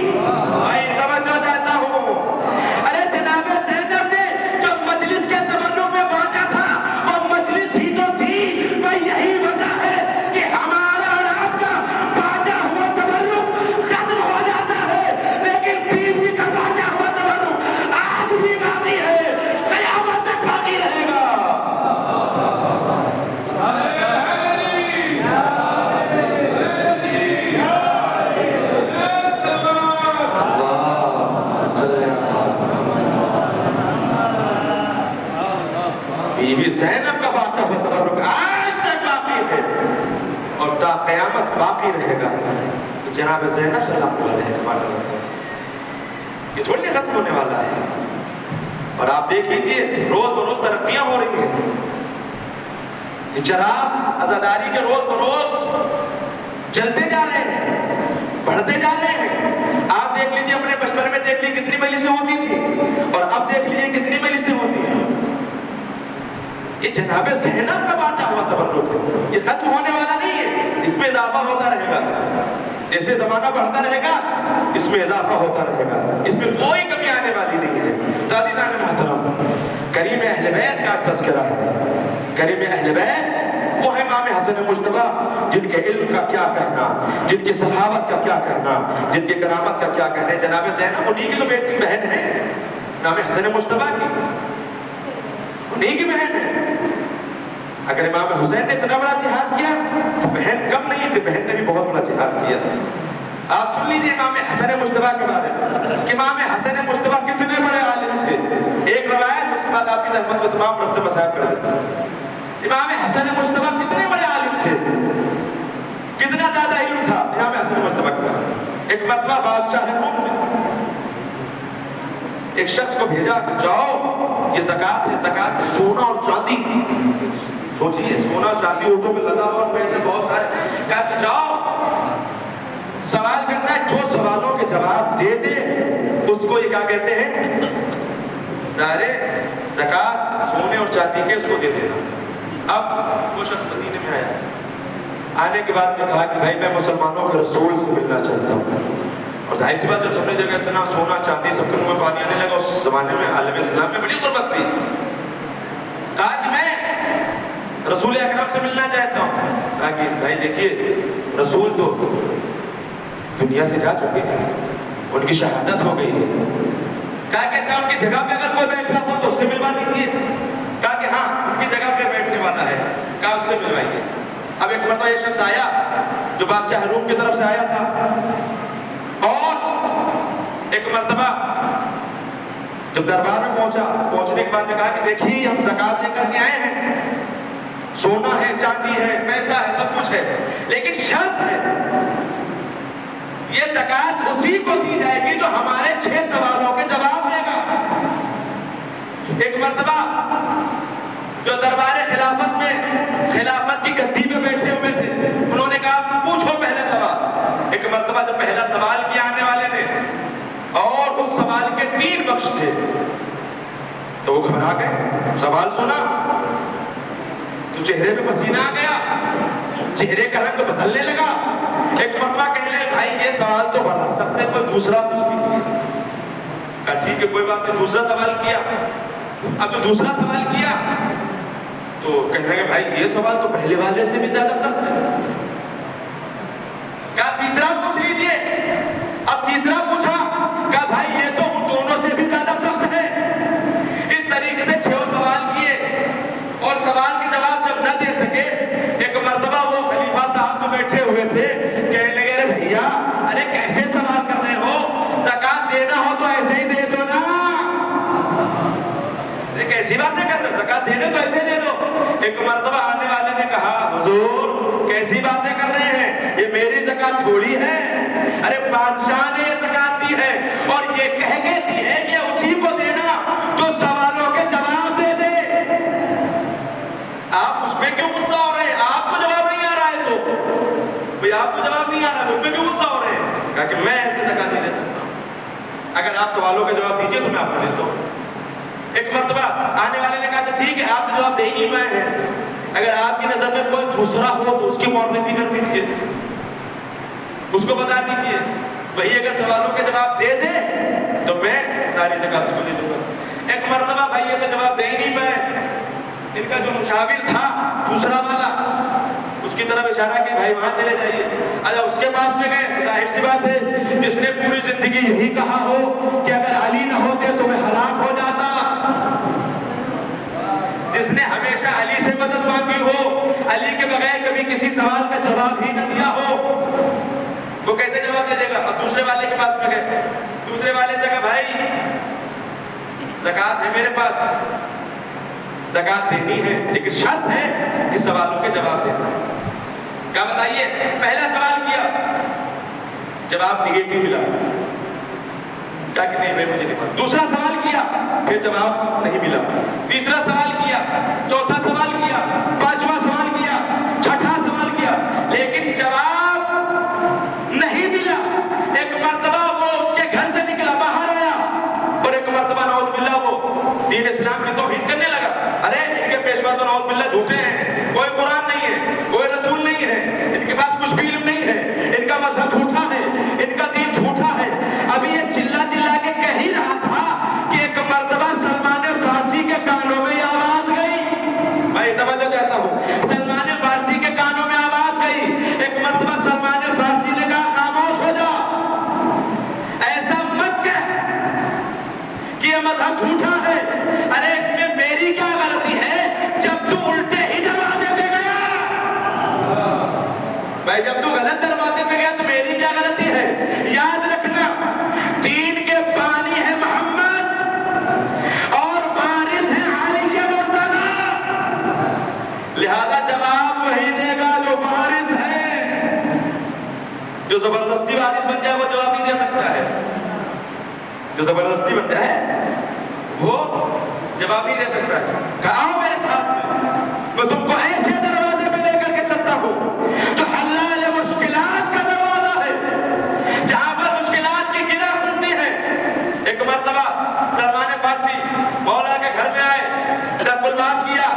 بھائی توجہ چاہتا ہوں، ارے جناب زینب نے جو مجلس کے تبرک میں باجا تھا وہ مجلس ہی تو تھی۔ بھائی یہی وجہ ہے کہ ہمارا اور آپ کا باجا ہوا تبرک ختم ہو جاتا ہے، لیکن بیوی کا باجا ہوا تبرک آج بھی باقی ہے، قیامت تک باقی رہے گا۔ بی بی زینب کا باجا ہوا تبرک آج تک باقی ہے اور تا قیامت باقی رہے گا۔ جناب زینب صلی اللہ علیہ وسلم یہ تھوڑی نہیں ختم ہونے والا ہے، اور آپ دیکھ لیجئے روز بروز ترقیاں ہو رہی ہیں، یہ چراغ عزاداری کے روز بروز جلتے جا رہے ہیں، بڑھتے جا رہے ہیں۔ آپ دیکھ لیجئے اپنے بچپن میں دیکھ لیجئے کتنی مجلسیں ہوتی تھی اور اب دیکھ لیجئے کتنی مجلسیں ہوتی ہیں۔ یہ جناب زینب کا باٹا ہوا تبرک ہے، یہ ختم ہونے والا نہیں ہے، اس میں اضافہ ہوتا رہے گا، جیسے زمانہ بڑھتا رہے گا اس میں اضافہ ہوتا رہے گا، اس میں کوئی کمی آنے والی نہیں ہے۔ تو عزیزان محترم، کریم اہل بیت کا تذکرہ ہے، کریم اہل بیت وہ ہے امام حسن مجتبیٰ جن کے علم کا کیا کہنا، جن کی صحابت کا کیا کہنا، جن کی کرامت کا کیا کہنا۔ جناب زینب انہی کی تو بیٹی بہن ہے، امام حسن مجتبیٰ کی انہی کی بہن ہے۔ اگر امام حسین نے اتنا بڑا جہاد کیا تو بہن کم نہیں تھی، بہن نے بھی بہت بڑا جہاد کیا۔ آپ سن لیجئے امام حسن مجتبیٰ کے بارے میں کہ امام حسن مجتبیٰ کتنے بڑے عالم تھے۔ ایک روایت اس کے بعد آپ کی زحمت کو تمام ربط مسائل کر دیں۔ امام حسن مجتبیٰ کتنے بڑے عالم تھے، کتنا زیادہ علم تھا امام حسن مجتبیٰ کے پاس۔ ایک مرتبہ بادشاہ روم نے ایک شخص کو بھیجا کہ جاؤ یہ زکوٰۃ ہے، زکوٰۃ سونا اور چاندی، سوچئے سونا چاندی اونٹوں پہ لدا اور پیسے بہت سارے، کہا کہ جاؤ سوال کرنا ہے، جو سوالوں کے جواب دے دے اس کو یہ کیا کہتے ہیں، سارے زکوٰۃ سونے اور چاندی کے اس کو دے دینا۔ اب وہ شخص مدینے میں آیا، آنے کے بعد میں کہا کہ بھائی میں مسلمانوں کے رسول سے ملنا چاہتا ہوں، اور ظاہر سی بات جب سب نے جگہ اتنا سونا چاندی سب کے منہ میں پانی آنے لگا، اس زمانے میں عالم اسلام میں بڑی غربت تھی، کہا کہ میں رسول اکرم سے ملنا چاہتا ہوں۔ کہا کہ بھائی دیکھیے رسول تو دنیا سے جا چکے ہیں، ان کی شہادت ہو گئی ہے۔ کہا کہ اچھا ان کی جگہ پہ اگر کوئی بیٹھا ہو تو اس سے ملوا دیجیے۔ کہا کہ ہاں ان کی جگہ پہ بیٹھنے والا ہے، کہا اس سے ملوائیے۔ اب ایک مرتبہ یہ شخص آیا جو بادشاہ روم کی طرف سے آیا تھا، اور ایک مرتبہ جب دربار میں پہنچا، پہنچنے کے بعد میں کہا کہ دیکھیے ہم زکوٰۃ لے کر کے آئے ہیں۔ سونا ہے، چاندی ہے، پیسہ ہے، سب کچھ ہے، لیکن شرط ہے یہ زکوٰۃ اسی کو دی جائے گی جو ہمارے 6 سوالوں کے جواب دے گا۔ ایک مرتبہ جو دربار خلافت میں خلافت کی گدی پہ بیٹھے ہوئے تھے، انہوں نے کہا پوچھو پہلا سوال۔ ایک مرتبہ جب پہلا سوال کیا آنے والے نے اور اس سوال کے 3 بخش تھے تو وہ گھبرا گئے۔ سوال سنا تو چہرے پہ پسینہ آ گیا، چہرے کا رنگ بدلنے لگا۔ ایک مرتبہ کہنے لگے بھائی یہ سوال تو بڑا سخت ہے، کوئی دوسرا پوچھ لیجیے۔ کہا ٹھیک ہے کوئی بات نہیں، دوسرا سوال کیا۔ اب جو دوسرا سوال کیا تو کہنے لگے بھائی یہ سوال تو پہلے والے سے بھی زیادہ سخت ہے۔ کہا تیسرا پوچھ لیجیے۔ اب تیسرا پوچھا، کہا بھائی یہ تو ان دونوں سے بھی زیادہ سخت ہے۔ اس طریقے سے 6 سوال کیے اور سوال کے جواب جب نہ دے سکے، ایک مرتبہ وہ خلیفہ صاحب میں بیٹھے ہوئے تھے، کہنے لگے ارے بھیا ارے کیسے سوال کر رہے ہو، زکوٰۃ دینا ہو تو ایسے ہی دے دو نا، کیسی باتیں کر رہے ہو، زکوٰۃ دینے تو ایسے دے دو۔ ایک مرتبہ آنے والے نے کہا حضور کیسی باتیں کر رہے ہیں، یہ میری زکوٰۃ تھوڑی ہے، ارے بادشاہ نے یہ زکوٰۃ دی ہے اور یہ کہہ کے دی ہے کہ اسی کو دینا جو سوالوں کے جواب دے دے۔ آپ اس پہ کیوں غصہ ہو رہے ہیں، آپ کو جواب نہیں آ رہا ہے تو بھئی آپ کو جواب نہیں آ رہا ہے، اس پہ کیوں غصہ ہو رہے ہیں؟ کہا کہ میں ایسے زکوٰۃ نہیں دے سکتا ہوں، اگر آپ سوالوں کے جواب دیجیے تو میں آپ کو دیتا ہوں۔ ایک مرتبہ آنے والے نے کہا ٹھیک ہے آپ جواب دے ہی نہیں پائے ہیں، اگر آپ کی نظر میں کوئی دوسرا ہو تو اس کی معرفی کر دیجیے، اس کو بتا دیجیے، وہی اگر سوالوں کے جواب دے دے تو میں ساری زکوٰۃ اس کو دے دوں گا۔ ایک مرتبہ بھائی یہ تو جواب دے ہی نہیں پائے، ان کا جو مشاور تھا دوسرا والا اس کی طرف اشارہ کہ بھائی وہاں چلے جائیے۔ اچھا اس کے پاس میں گئے، ظاہر سی بات ہے جس نے پوری زندگی یہی کہا ہو کہ اگر علی نہ ہوتے تو میں ہلاک ہو جاتا، جس نے ہمیشہ علی سے مدد مانگی ہو، علی کے بغیر کبھی کسی سوال کا جواب ہی نہ دیا ہو، وہ کیسے جواب دے دے گا؟ اب دوسرے والے کے پاس میں گئے، دوسرے والے سے کہا بھائی زکوٰۃ ہے میرے پاس، زکوٰۃ دینی ہے لیکن شرط ہے کہ سوالوں کے جواب دینا ہے۔ کیا بتائیے؟ پہلا سوال کیا، جواب نگیٹو ملا، کہا کہ نہیں بھائی مجھے نہیں پتا۔ دوسرا سوال کیا، پھر جواب نہیں ملا۔ تیسرا سوال کیا، چوتھا سوال کیا، پانچواں سوال کیا، چھٹا سوال کیا، لیکن جواب نہیں ملا۔ ایک مرتبہ وہ اس کے گھر سے نکلا، باہر آیا اور ایک مرتبہ نعوذ باللہ وہ دین اسلام کی توہین کرنے لگا۔ ارے ان کے پیشوا تو نعوذ باللہ جھوٹے ہیں، کوئی قرآن نہیں ہے، کوئی رسول نہیں ہے، ان کے پاس کچھ بھی علم نہیں ہے، ان کا مذہب جھوٹا ہے، ان کا دین جھوٹا ہے۔ ابھی یہ چلا چلا کے کہہ ہی رہا تھا کہ ایک مرتبہ سلمان فارسی کے کانوں میں یہ آواز گئی، میں توجہ چاہتا ہوں، سلمان فارسی کے کانوں میں آواز گئی، ایک مرتبہ سلمان فارسی نے کہا خاموش ہو جا، ایسا مت کہہ کہ یہ مذہب جھوٹا ہے۔ ارے اس میں میری کیا غلطی ہے جب تو الٹے ہی دروازے پہ گیا؟ بھائی جب تو غلط دروازے پہ گیا تو میری کیا غلطی ہے؟ یاد رکھنا دین کے بانی ہے محمد اور وارث ہے علی مرتضیٰ، لہذا جواب وہی دے گا جو وارث ہے۔ جو زبردستی وارث بن جائے وہ جواب نہیں دے سکتا ہے، جو زبردستی بن جائے وہ جواب نہیں دے سکتا ہے۔ کہا آؤ میرے ساتھ میں تم کو ایسے دروازے پہ لے کر کے چلتا ہوں جو حلال مشکلات کا دروازہ ہے، جہاں پر مشکلات کی گرہ کھلتی ہے۔ ایک مرتبہ سلمان فارسی مولا کے گھر میں آئے، جب الباب کیا،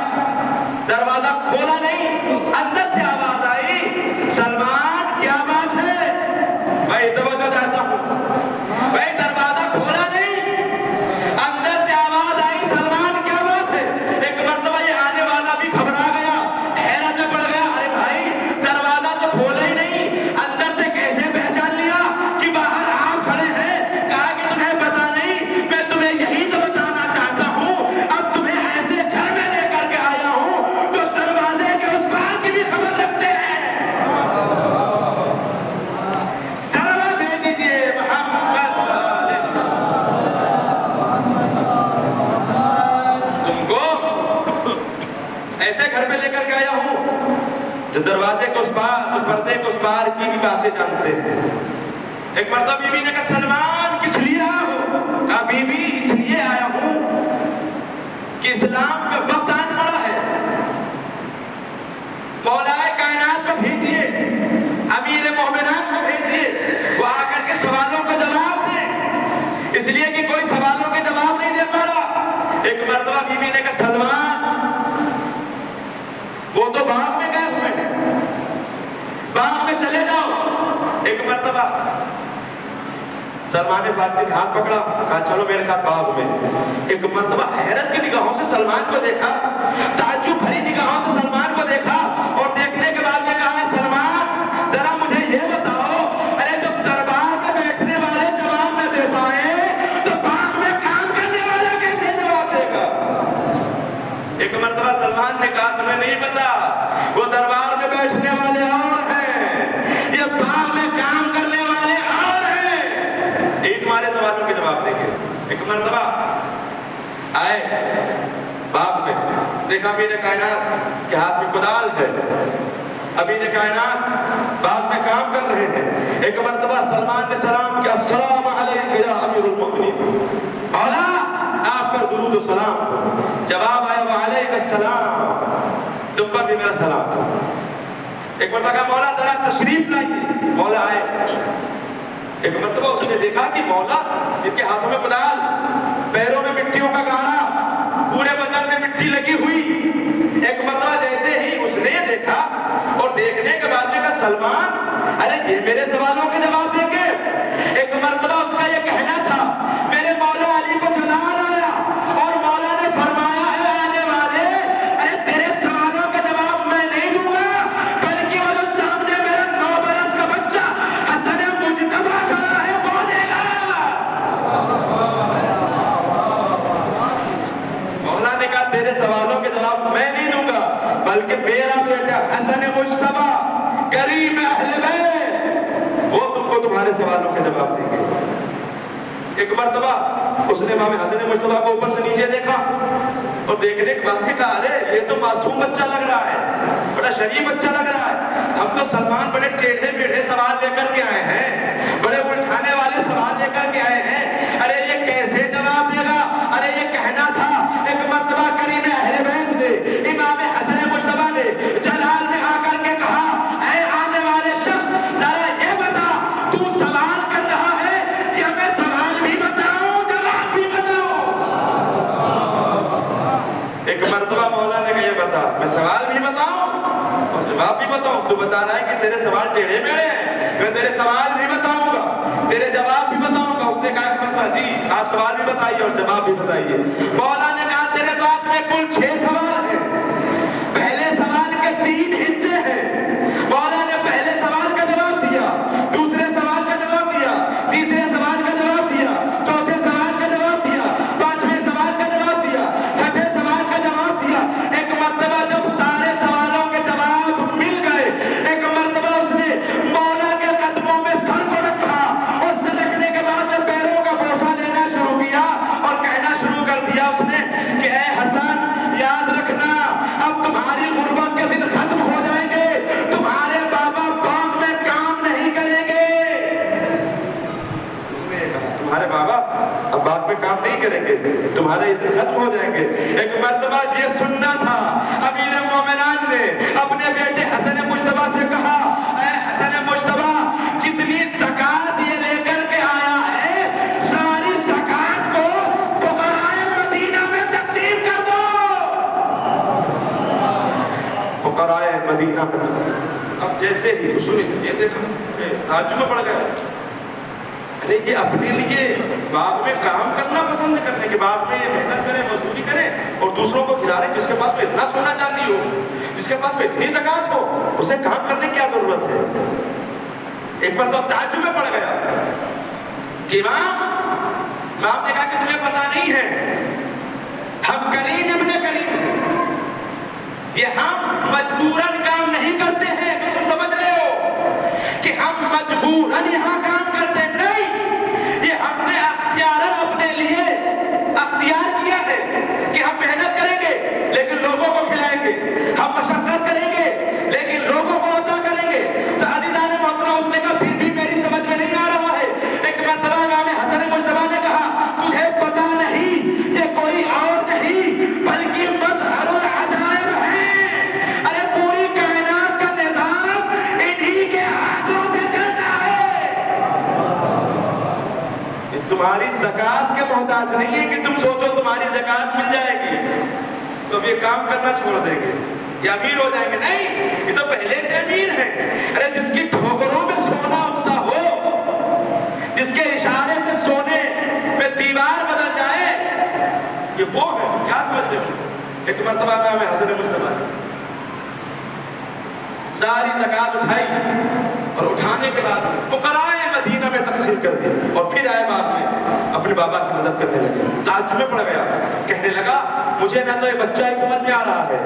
دروازہ کھولا نہیں، اندر سے آواز آئی سلمان کیا بات ہے؟ بھائی توجہ چاہتا ہوں، بھائی دروازہ کھولا نہیں، اندر سے آواز آئی سلمان کیا بات ہے؟ ایک مرتبہ یہ آنے والا بھی گھبرا گیا، حیرت میں پڑ گیا، ارے بھائی دروازہ تو کھولا ہی نہیں، اندر سے کیسے پہچان لیا کہ باہر آپ کھڑے ہیں؟ کہا کہ تمہیں پتا نہیں، میں تمہیں یہی تو بتانا چاہتا ہوں، اب تمہیں ایسے گھر میں لے کر کے آیا ہوں جو دروازے کے اس پار کی بھی خبر رکھتے ہیں۔ سلام بھیج دیجیے محمد، تم کو ایسے گھر پہ لے کر کے آیا ہوں جو دروازے کو اس پار، جو پردے کو اس پار کی بھی باتیں جانتے ہیں۔ ایک مرتبہ بی بی نے کہا سلمان کس لیے آیا ہو؟ کہا بی بی اس لیے آیا ہوں کہ اسلام کا وقت آن پڑا ہے، مولا کائنات کو بھیجیے، امیر مومنان کو بھیجیے، وہ آ کر کے سوالوں کا جواب دیں، اس لیے کہ کوئی سوالوں کے جواب نہیں دے پا رہا۔ ایک مرتبہ بی بی نے کہا سلمان وہ تو باغ میں گئے ہوئے ہیں، باغ میں چلے جاؤ۔ ایک مرتبہ سلمان فارسی نے ہاتھ پکڑا، کہا چلو میرے ساتھ باغ میں۔ ایک مرتبہ حیرت کی نگاہوں سے سلمان کو دیکھا، تعجب بھری نگاہوں سے سلمان کو دیکھا، اور دیکھنے کے بعد میں کہا سلمان ذرا مجھے یہ بتاؤ، ارے جب دربار میں بیٹھنے والے جواب نہ دے پائے تو باغ میں کام کرنے والا کیسے جواب دے گا؟ ایک مرتبہ سلمان نے کہا تمہیں نہیں پتا، وہ دربار میں بیٹھنے والے اور ہیں، یہ باغ میں کام کرنے والے اور ہیں، یہی تمہارے سوالوں کے جواب دیں گے۔ ایک مرتبہ آئے باغ میں، دیکھا امیر کائنات کے ہاتھ میں کدال ہے، امیر کائنات باغ میں کام کر رہے ہیں۔ ایک مرتبہ سلمان نے سلام کیا، السلام علیکم یا امیر المؤمنین، مولا آپ پر درود و سلام۔ جواب آیا وعلیکم السلام، تم پر بھی میرا سلام۔ ایک مرتبہ کہا مولا ذرا تشریف لائیے، مولا آئے۔ ایک مرتبہ اس نے دیکھا کہ مولا جن کے ہاتھوں میں کدال، پیروں میں مٹیوں کا گانا، پورے بدن میں مٹی لگی ہوئی۔ ایک مرتبہ جیسے ہی اس نے یہ دیکھا اور دیکھنے کے بعد میں کہا سلمان ارے یہ میرے سوالوں کے جواب دیں گے؟ ایک مرتبہ اس کا یہ کہنا تھا میرے مولا علی کو جلال آیا اور مولا نے فرمایا ہے آنے والے ارے تیرے سوالوں کا جواب میں نہیں دوں گا، بلکہ وہ جو سامنے میرا 9 برس کا بچہ حسن مجتبیٰ کھڑا ہے وہ دے گا۔ مولا نے کہا تیرے سوالوں کے جواب میں نہیں دوں گا، بلکہ میرا بیٹا حسن مجتبیٰ کریم اہل بیت وہ تم کو تمہارے سوالوں کے جواب دیں گے۔ ایک مرتبہ اس نے امام حسن مجتبیٰ کو اوپر سے نیچے دیکھا اور دیکھنے کے بعد کہا ارے یہ تو معصوم بچہ لگ رہا ہے، بڑا شریف بچہ لگ رہا ہے، ہم تو سلمان بڑے ٹیڑھے میڑھے سوال لے کر کے آئے ہیں، بڑے الجھانے والے سوال لے کر کے آئے ہیں، ارے یہ کیسے جواب دے گا؟ ارے یہ کہنا تھا۔ ایک مرتبہ کریم اہل بیت نے امام حسن مجتبیٰ نے جلال میں آ کر کے کہا اے آنے والے شخص ذرا یہ بتا تو سوال کر رہا ہے کہ ہمیں سوال بھی بتاؤ جواب بھی بتاؤ؟ ایک مرتبہ مولا نے کہا یہ بتا، میں سوال بھی بتاؤں اور جواب بھی بتاؤں؟ تو بتا رہا ہے کہ تیرے سوال ٹیڑھے میڑھے ہیں، میں تیرے سوال بھی بتاؤں گا تیرے جواب بھی بتاؤں گا۔ اس نے کہا جی آپ سوال بھی بتائیے اور جواب بھی بتائیے۔ مولا نے کہا تیرے پاس میں کل 6 سوال ہیں، پہلے سوال کے 3 حصے ہیں۔ مولا نے پہلے سوال کا جواب دیا، دوسرے سوال کا جواب دیا، تیسرے سوال کا جواب دیا، چوتھے سوال کا جواب دیا، 5ویں سوال کا جواب دیا، 6ویں سوال کا جواب دیا۔ ایک مرتبہ جب سارے سوالوں کے جواب مل گئے، ایک مرتبہ اس نے مولا کے قدموں میں سر کو رکھا اور سر رکھنے کے بعد میں پیروں کا بوسہ لینا شروع کیا اور کہنا شروع کر دیا اس نے کہ اے حسن یاد رکھنا اب تمہاری غربت کے دن ختم ہو جائیں گے، تمہارے بابا باغ میں کام نہیں کریں گے۔ اس نے کہا تمہارے بابا اب باغ میں کام نہیں کریں گے، تمہارے یہ دن ختم ہو جائیں گے۔ ایک مرتبہ یہ سننا تھا امیر مومنان نے اپنے بیٹے حسن مجتبیٰ سے کہا اے حسن مجتبیٰ جتنی زکوٰۃ یہ لے کر کے آیا ہے ساری زکوٰۃ کو فقراء مدینہ میں تقسیم کر دو۔ فقراء مدینہ میں اب جیسے ہی اس نے یہ دیکھا تعجب میں پڑ گیا، ارے یہ اپنے لیے باغ میں کام کرنا پسند کرتے ہیں کہ باغ میں محنت کریں مزدوری کریں اور دوسروں کو کھلا رہے، جس کے پاس میں اتنا سونا چاندی ہو، جس کے پاس میں اتنی زکوٰۃ ہو، اسے کام کرنے کی کیا ضرورت ہے؟ ایک بار تو تعجب میں پڑ گیا کہ امام نے کہا کہ تمہیں پتا نہیں ہے ہم کریم ابن کریم ہیں، یہ ہم مجبوراً کام نہیں کرتے ہیں، تم سمجھ رہے ہو کہ ہم مجبوراً یہاں کام کرتے نہیں، یہ ہم نے اختیاراً اپنے لیے اختیار کیا ہے کہ ہم محنت کریں گے لیکن لوگوں کو کھلائیں گے، ہم مشقت کریں گے لیکن لوگوں تو اب یہ کام کرنا چھوڑ دیں گے، یہ امیر ہو جائیں گے؟ نہیں، یہ تو پہلے سے امیر ہیں۔ ارے جس کی ٹھوکروں میں سونا اگتا ہو، جس کے اشارے سے سونے پہ دیوار بدل جائے، یہ وہ ہے۔ کیا سمجھتے ہو؟ ایک مرتبہ میں ہمیں حسن مجتبی ساری زکات اٹھائی اور اٹھانے کے بعد فقراء مدینہ میں تقسیم کر دی، اور پھر آئے بعد میں اپنے بابا کی مدد کرنے لگے۔ لالچ میں پڑ گیا، کہنے لگا مجھے نہ تو یہ بچہ ہی سمجھ میں آ رہا ہے،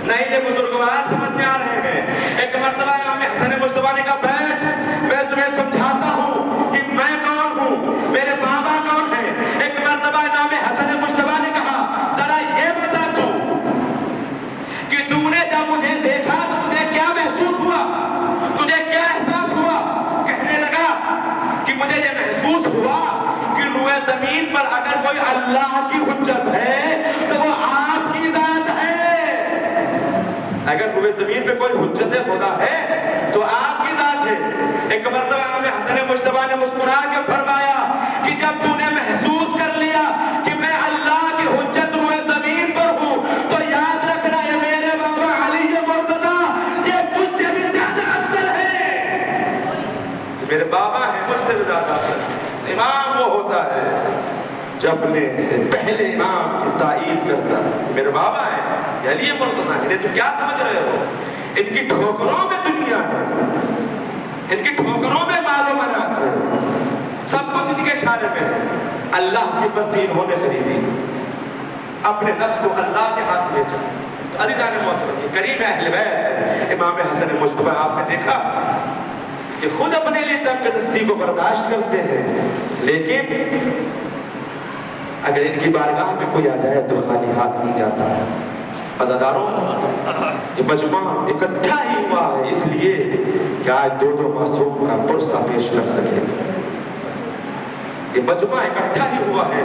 نہ ہی یہ بزرگوار سمجھ میں آ رہے ہیں۔ ایک مرتبہ امام حسن مجتبی نے کہا بیٹھ، میں تمہیں سمجھاتا ہوں کہ میں کون ہوں، میرے بابا کون ہیں۔ ایک مرتبہ امام حسن مجتبی نے کہا ذرا یہ بتا تو کہ تو نے جب مجھے دیکھا تو تجھے کیا محسوس ہوا، تجھے کیا احساس ہوا؟ کہنے لگا کہ مجھے یہ محسوس ہوا کہ روئے زمین پر اگر کوئی اللہ کی حجت ہے تو وہ آپ کی ذات ہے۔ اگر روئے زمین پہ کوئی حجت خدا ہے تو آپ کی ذات ہے۔ ایک مرتبہ امام حسن مجتبی نے مسکرا کے فرمایا کہ جب تو نے محسوس کر لیا کہ میں اللہ کی حجت روئے زمین پر ہوں تو یاد رکھنا یہ میرے بابا علی مرتضی یہ مجھ سے بھی زیادہ افضل ہے، میرے بابا ہیں مجھ سے بھی زیادہ افضل۔ امام وہ ہوتا ہے جب اپنے سے پہلے امام کی تائید کرتا ہے، میرے بابا ہیں یہ علی مرتضی ہیں۔ انہیں تو کیا سمجھ رہے ہو؟ ان کی ٹھوکروں میں دنیا ہے، ان کی ٹھوکروں میں مال و منات ہے، سب کچھ ان کے اشارے میں ہے۔ اللہ کی مرضی انہوں نے خریدی، اپنے نفس کو اللہ کے ہاتھ بیچا۔ عزیزان محترم، یہ کریم اہل بیت ہے۔ امام حسن مجتبی آپ نے دیکھا کہ خود اپنے لیے تنگ دستی کو برداشت کرتے ہیں، لیکن اگر ان کی بارگاہ میں کوئی آ جائے تو خالی ہاتھ نہیں جاتا ہے۔ عزاداروں، یہ مجمع اکٹھا ہی ہوا ہے اس لیے کہ آج دو معصوم کا پرسہ پیش کر سکے۔ یہ مجمع اکٹھا ہی ہوا ہے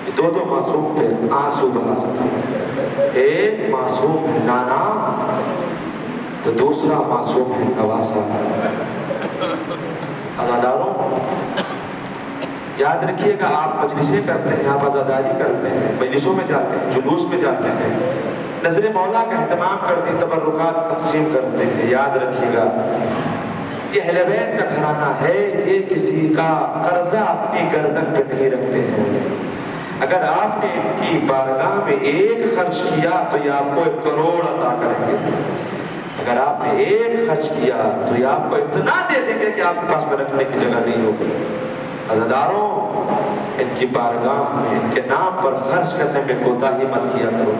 کہ دو معصوم پہ آنسو بہا سکے۔ ایک معصوم ہے نانا تو دوسرا معصوم ہے نواسا۔ عزاداروں، یاد رکھیے گا، آپ مجلسیں کرتے ہیں، آپ عزاداری کرتے ہیں، مجلسوں میں جاتے ہیں، جلوس میں جاتے ہیں، نظر مولا کا اہتمام کرتے ہیں، تبرکات تقسیم کرتے ہیں، یاد رکھیے گا یہ اہل بیت کا گھرانہ ہے، یہ کسی کا قرضہ اپنی گردن پہ نہیں رکھتے ہیں۔ اگر آپ نے ان کی بارگاہ میں ایک خرچ کیا تو یہ آپ کو 1 کروڑ عطا کریں گے۔ اگر آپ نے ایک خرچ کیا تو یہ آپ کو اتنا دے دیں گے کہ آپ کے پاس میں رکھنے کی جگہ نہیں ہوگی۔ عزاداروں، ان کی بارگاہ میں ان کے نام پر خرچ کرنے میں کوتاہی مت کیا کرو،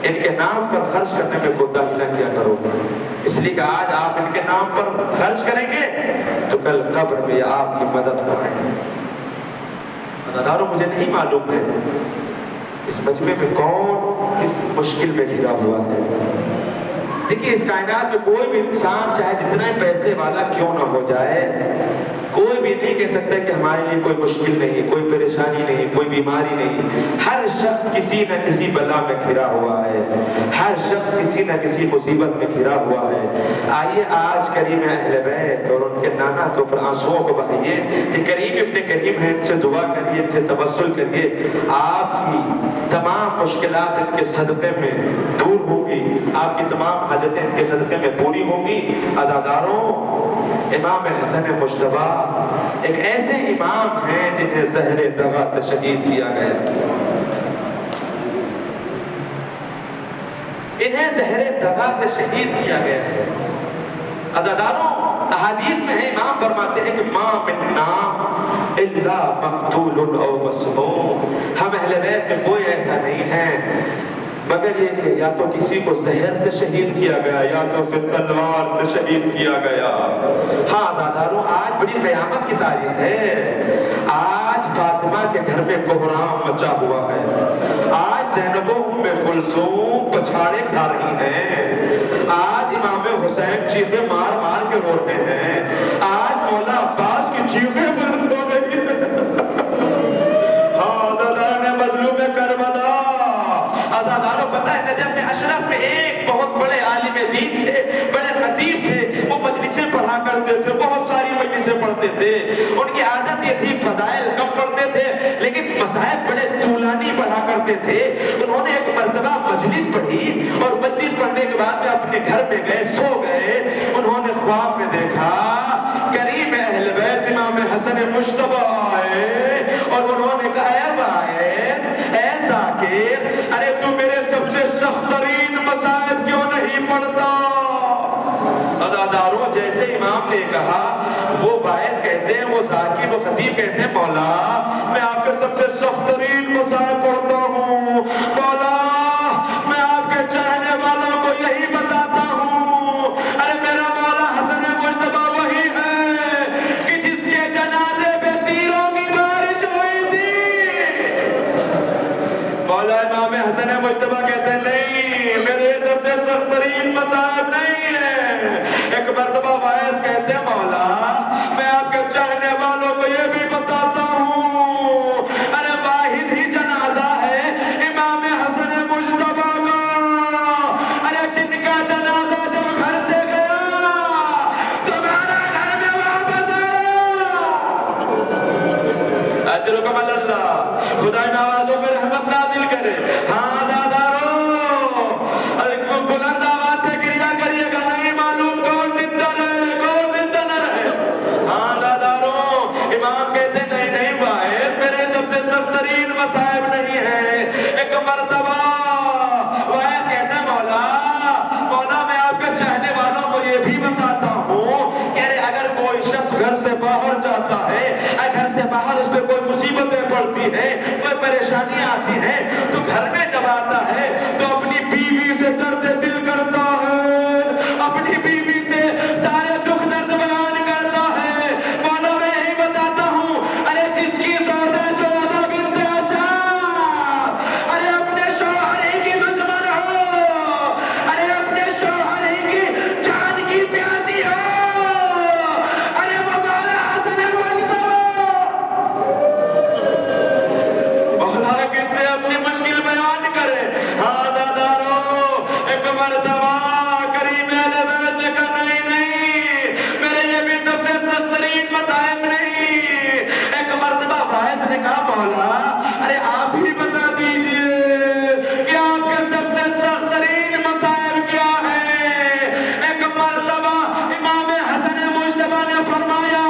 ان کے نام پر خرچ کرنے میں کوتاہی نہ کیا کرو، اس لیے کہ آج آپ ان کے نام پر خرچ کریں گے تو کل قبر میں آپ کی مدد کریں گے۔ عزاداروں، مجھے نہیں معلوم ہے اس مجمع میں کون کس مشکل میں گھرا ہوا ہے۔ دیکھیے، اس کائنات میں کوئی بھی انسان چاہے جتنا ہی پیسے والا کیوں نہ ہو جائے، کوئی بھی نہیں کہہ سکتا کہ ہمارے لیے کوئی مشکل نہیں، کوئی پریشانی نہیں، کوئی بیماری نہیں۔ ہر شخص کسی نہ کسی بلا میں گھرا ہوا ہے، ہر شخص کسی نہ کسی مصیبت میں گھرا ہوا ہے۔ آئیے آج کریم اہل بیت اور ان کے نانا کے اوپر آنسوؤں کو بہائیے، کہ کریم ابن کریم ہے، ان سے دعا کریے، ان سے توسل کریے، آپ کی تمام مشکلات ان کے صدقے میں دور ہوگی، آپ کی تمام حاجتیں ان کے صدقے میں پوری ہوگی۔ عزاداروں، امام حسن مجتبی ایک ایسے امام ہیں جنہیں زہر دغا سے شہید کیا گیا، انہیں زہر دغا سے شہید کیا گیا ہے۔ عزاداروں، احادیث میں ہے، امام فرماتے ہیں کہ ما منا الا مقتول او مسموم، ہم اہل بیت میں کوئی ایسا نہیں ہے مگر یہ کہ یا تو کسی کو زہر سے شہید کیا گیا یا تو پھر تلوار سے شہید کیا گیا۔ ہاں عزاداروں، آج بڑی قیامت کی تاریخ ہے، آج فاطمہ کے گھر میں کوہرام مچا ہوا ہے، آج زینب و ام کلثوم پچھاڑے کھا رہی ہیں، آج امام حسین چیخیں مار مار کے رو رہے ہیں، آج مولا عباس کی چیخیں بلند ہو گئی ہیں۔ ہاں عزادار نے مظلوم کربلا، عزاداروں پتہ ہے نجف میں اشرف میں ایک بہت بڑے عالم دین تھے، بڑے خطیب تھے، وہ مجلسیں پڑھا کرتے تھے، بہت ساری مجلسیں پڑھتے تھے، ان کی عادت یہ تھی فضائل کم پڑھتے تھے لیکن مصائب بڑے طولانی پڑھا کرتے تھے۔ انہوں نے ایک مرتبہ مجلس پڑھی اور مجلس پڑھنے کے بعد میں اپنے گھر میں گئے، سو گئے. انہوں نے خواب میں دیکھا کریم اہل بیت امام حسن مجتبی آئے اور انہوں نے کہا اے باعث، اے ذاکر، ارے تو میرے سب سے سخت ترین مصائب کیوں نہیں پڑھتا؟ عزاداروں، جیسے امام نے کہا وہ باعث کہتے ہیں، وہ ذاکر، وہ خطیب کہتے ہیں مولا میں آپ کے سب سے سخت ترین مصائب پڑھتا ہوں، مولا میں آپ کے چاہنے والوں کو یہی بتاتا ہوں. ارے میرا مولا حسن مجتبی وہی ہے کہ جس کے جنازے پہ تیروں کی بارش ہوئی تھی. مولا امام حسن مجتبی کہتے ہیں نہیں، میرے یہ سب سے سخت ترین مصائب نہیں ہے. ایک مرتبہ باعث کہتے ہیں مولا میں آپ کے چاہنے والوں کو یہ بھی بتاتا ہوں، ارے واحد ہی جنازہ ہے امام حسن مجتبی کا، ارے جن کا جنازہ جب گھر سے گیا تمہارا گھر میں واپس آیا. اجرکم اللہ، خدا نوازوں پہ رحمت نازل کرے. ہاں دادارو، بلند آواز سے گریا کریے گا، نہیں معلوم کون زندہ رہے کون زندہ نہ رہے. ہاں دادارو، امام کہتے نہیں نہیں باعث میرے سب سے سخت ترین مصائب نہیں ہے. ایک مرتبہ باعث کہتے ہیں مولا میں آپ کے چاہنے والوں کو یہ بھی بتاتا ہوں کہ اگر کوئی شخص گھر سے باہر جاتا ہے، اگر گھر سے باہر اس پہ کوئی مصیبتیں پڑتی ہیں، کوئی پریشانیاں آتی ہیں، تو گھر میں جب آتا ہے تو اپنی بیوی سے درد دل کرتا ہے، اپنی بیوی سے سارے دکھ درد بیان کرتا ہے. مولا میں یہی بتاتا ہوں، ارے جس کی زوجہ جو بنت اشار، ارے اپنے شوہر ہی کی دشمن ہو، ارے اپنے شوہر ہی کی جان کی پیاسی ہو، ارے وہ مولا حسن مجتبی. مولا کس سے اپنی مشکل بیان کرے. ہاں دادارو، ایک مرتبہ کریم اہل بیت نے کہا نہیں میرے یہ بھی سب سے سخت ترین مصائب نہیں. ایک مرتبہ باعث نے کہا مولا ارے آپ ہی بتا دیجئے کہ آپ کے سب سے سخت ترین مصائب کیا ہے. ایک مرتبہ امام حسن مجتبی نے فرمایا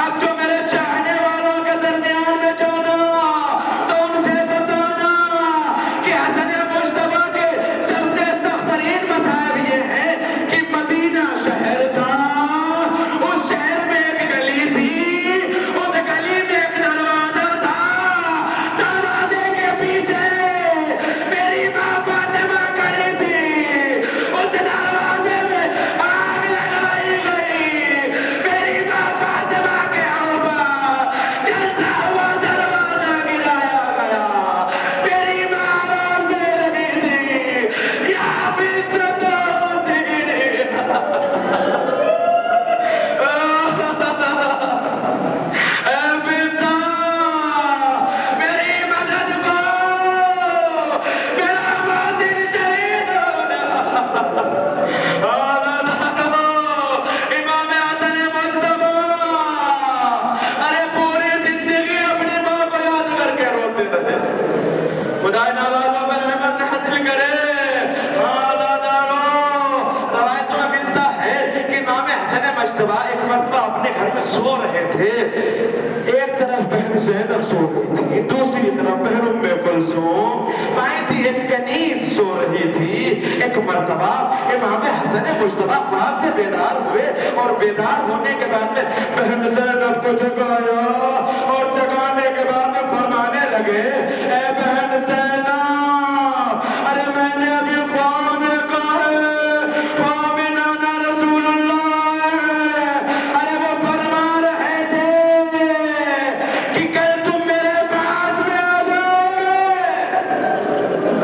اب جو میرے چاہنے والوں کے درمیان میں جانا تو ان سے بتانا کہ حسن مجتبی کے سب سے سخت ترین مصائب یہ ہے کہ مدینہ شہر تھا، اس شہر میں ایک گلی تھی، اس گلی میں ایک دروازہ تھا، دروازے کے پیچھے میری ماں فاطمہ کھڑی تھی، اس دروازے میں آگ لگائی گئی، میری ماں فاطمہ کے اوپر جلتا ہوا دروازہ گرایا گیا، میری ماں آواز دے رہی تھی یا فطرت حسین، اے فضا میری مدد کو، میرا حسین شہید ہو گیا. امام حسن مجتبی ارے پوری زندگی اپنی ماں کو یاد کر کے روتے رہے. خدا نوازوں پر رحمت نازل کرے. ہاں دادارو، روایتوں میں ملتا ہے کہ امام حسن مجتبی ایک مرتبہ اپنے گھر میں سو رہے تھے. ایک طرف بہن زینب سو رہی تھی، دوسری طرف بہن ام کلثوم، بائیں تھی ایک کنیز سو رہی تھی. ایک مرتبہ امام حسن مجتبی خواب سے بیدار ہوئے اور بیدار ہونے کے بعد میں بہن زینب کو جگایا اور جگانے کے بعد میں فرمانے لگے اے بہن زینب، ارے میں نے ابھی خواب دیکھا ہے، خواب میں نانا رسول اللہ ہے، ارے وہ فرما رہے تھے کہ کل تم میرے پاس میں آ جاؤ گے.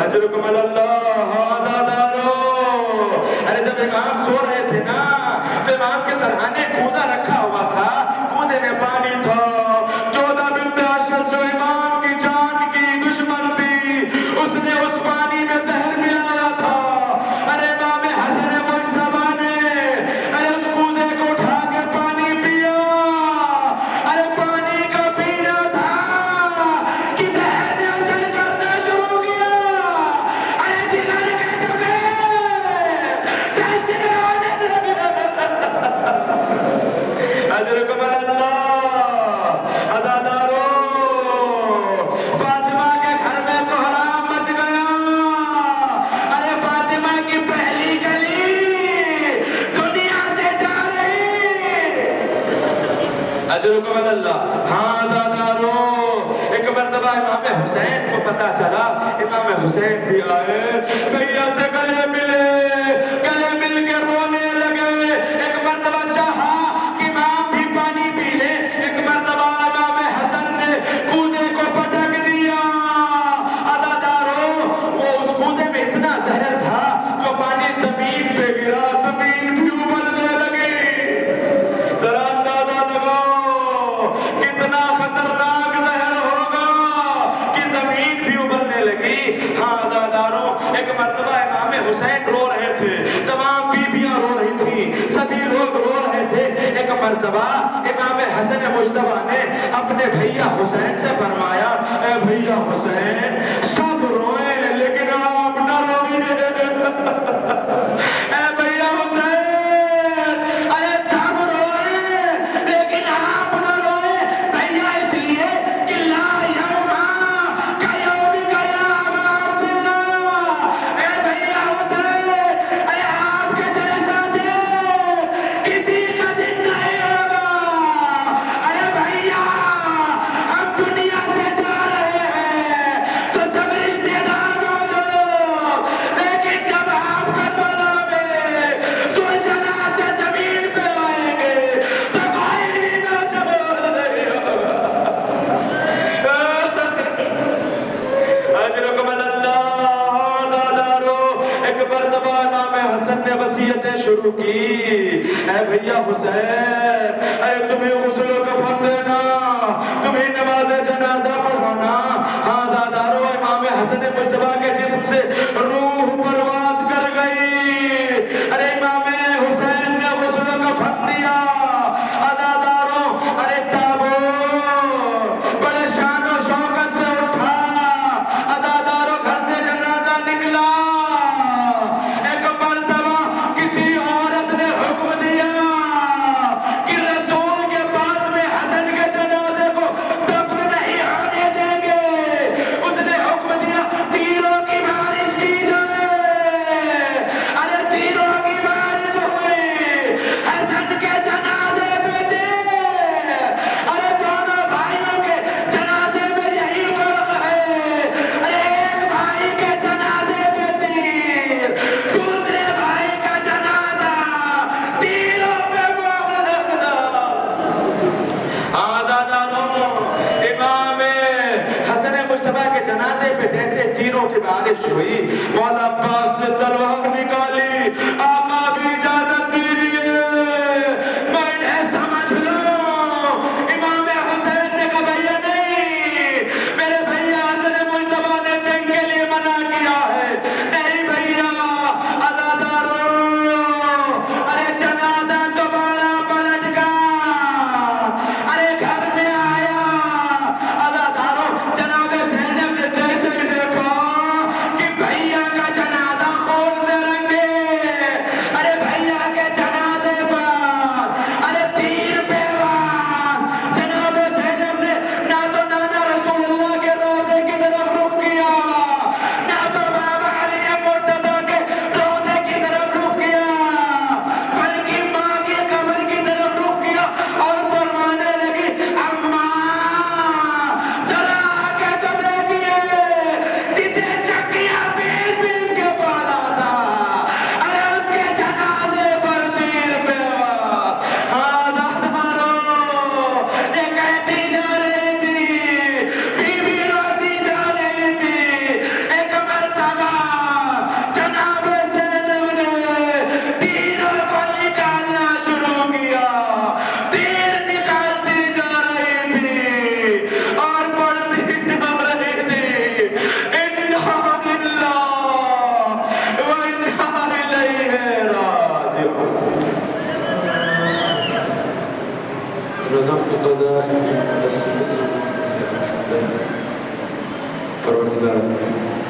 اجرکم اللہ. دادارو، ارے جب امام سو رہے تھے نا تو امام کے سرہانے کوزہ رکھا ہوا تھا، کوزے میں پانی تھا. جودہ بنت اشر جو امام کی جان کی دشمن تھی، اس نے اس پانی میں زہر ملایا تھا. ارے امام حسن مجتبی نے ارے اس کوزے کو اٹھا کے پانی پیا. ارے پانی کا پینا تھا کہ زہر نے اثر کرنا شروع کیا. ارے جگہ اجرکم اللہ. ہاں دادارو، ایک مرتبہ امام حسین کو پتا چلا، امام حسین بھی آئے، بھیا سے گلے ملے، گلے مل کے رونے لگے. ایک مرتبہ شاہ امام بھی پانی پی لے. ایک مرتبہ امام حسن نے کوزے کو پٹک دیا. عزادارو، وہ اس کوزے میں اتنا زہر تھا جو پانی زمین پہ گرا، زمین بھی ابلنے لگی. ذرا اندازہ لگاؤ کتنا خطرناک زہر ہوگا کہ زمین بھی ابلنے لگی. ہاں عزادارو، ایک مرتبہ امام حسین رو رہے تھے، تمام بیویاں رو رہی تھیں، سبھی لوگ رو رہے تھے. ایک مرتبہ امام حسن مجتبیٰ نے اپنے بھیا حسین سے فرمایا، اے بھیا حسین، سب روئیں لیکن آپ نہ روئیے. اے بھیا حسین، ارے سب روئیں لیکن آپ نہ روئیں. بھیا اس لیے کہ لا یوما کیومک یا ابا عبداللہ. اے بھیا حسین، ارے آپ کے جیسا دن کسی کا دن نہیں ہوگا. ارے بھیا، ہم دنیا سے جا رہے ہیں تو سب رشتے دار موجود، لیکن جب آپ کربلا میں جو جنازے زمین پہ آئیں گے تو کوئی بھی موجود نہیں ہوگا. اجرکم اللہ. عزادارو، ایک مرتبہ امام حسن نے وصیتیں شروع کی. اے بھیا حسین، اے تمہیں غسل و کفن دینا، تمہیں نماز جنازہ پڑھانا. ہاں عزادارو، امام حسن مجتبیٰ کے جسم سے روح پرواز کر گئی. ارے امام حسین نے غسل و کفن دیا. عزادارو، ارے تابو بڑے شان و شوکت سے اٹھا. عزادارو، گھر سے جنازہ نکلا. ایک مرتبہ کسی عورت نے حکم دیا کہ رسول کے پاس میں حسن کے جنازے کو دفن نہیں ہونے دیں گے. اس نے حکم دیا تیروں کی بارش کی جائے. ارے تیروں کی بارش ہوئی، حسن کے جنازے پہ تیر. ارے دونوں بھائیوں کے جنازے میں یہی فرق ہے. ارے ایک بھائی کے جنازے پہ تیر، دوسرے بھائی کا جنازہ تیروں پہ مہر لگا. عزادارو، امام حسن مجتبیٰ کے جنازے پہ جیسے تیروں کی بارش ہوئی، مولا عباس نے تلوار نکالی. آقا بھی اجازت دیجیے میں انہیں سمجھ لوں. امام حسین نے کہا بھیا نہیں، میرے بھیا حسن مجتبیٰ نے جنگ کے لیے منع کیا ہے. نہیں بھیا. عزادارو، ارے جنازہ دوبارہ پلٹ گیا. ارے گھر میں آیا. عزادارو، جناب زینب نے جیسے ہی دیکھا کہ بھیا کا جنازہ خون سے رنگے. ارے بھیا کے جنازے پر ارے تیر پہ واس. جناب زینب نے نہ تو نانا رسول اللہ کے روضے کی طرف رخ کیا، نہ تو بابا علی مرتضیٰ کے روضے کی طرف رخ کیا، بلکہ ماں کی قبر کی طرف رخ کیا اور فرمانے لگی، اماں ذرا آگے تو دیکھیے جسے چکیاں پیس پیس کے پالا تھا، ارے اس کے جنازے پر تیر پہ واس. عزادارو، یہ کہتی جا رہی تھی، بیوی روتی جا رہی تھی. ایک مرتبہ جناب زینب نے تیروں کو نکالنا شروع کیا. تیر نکالتی جا رہی تھی اور پڑھتی جا رہی تھی، انا للہ و انا الیہ راجعون. پروردگار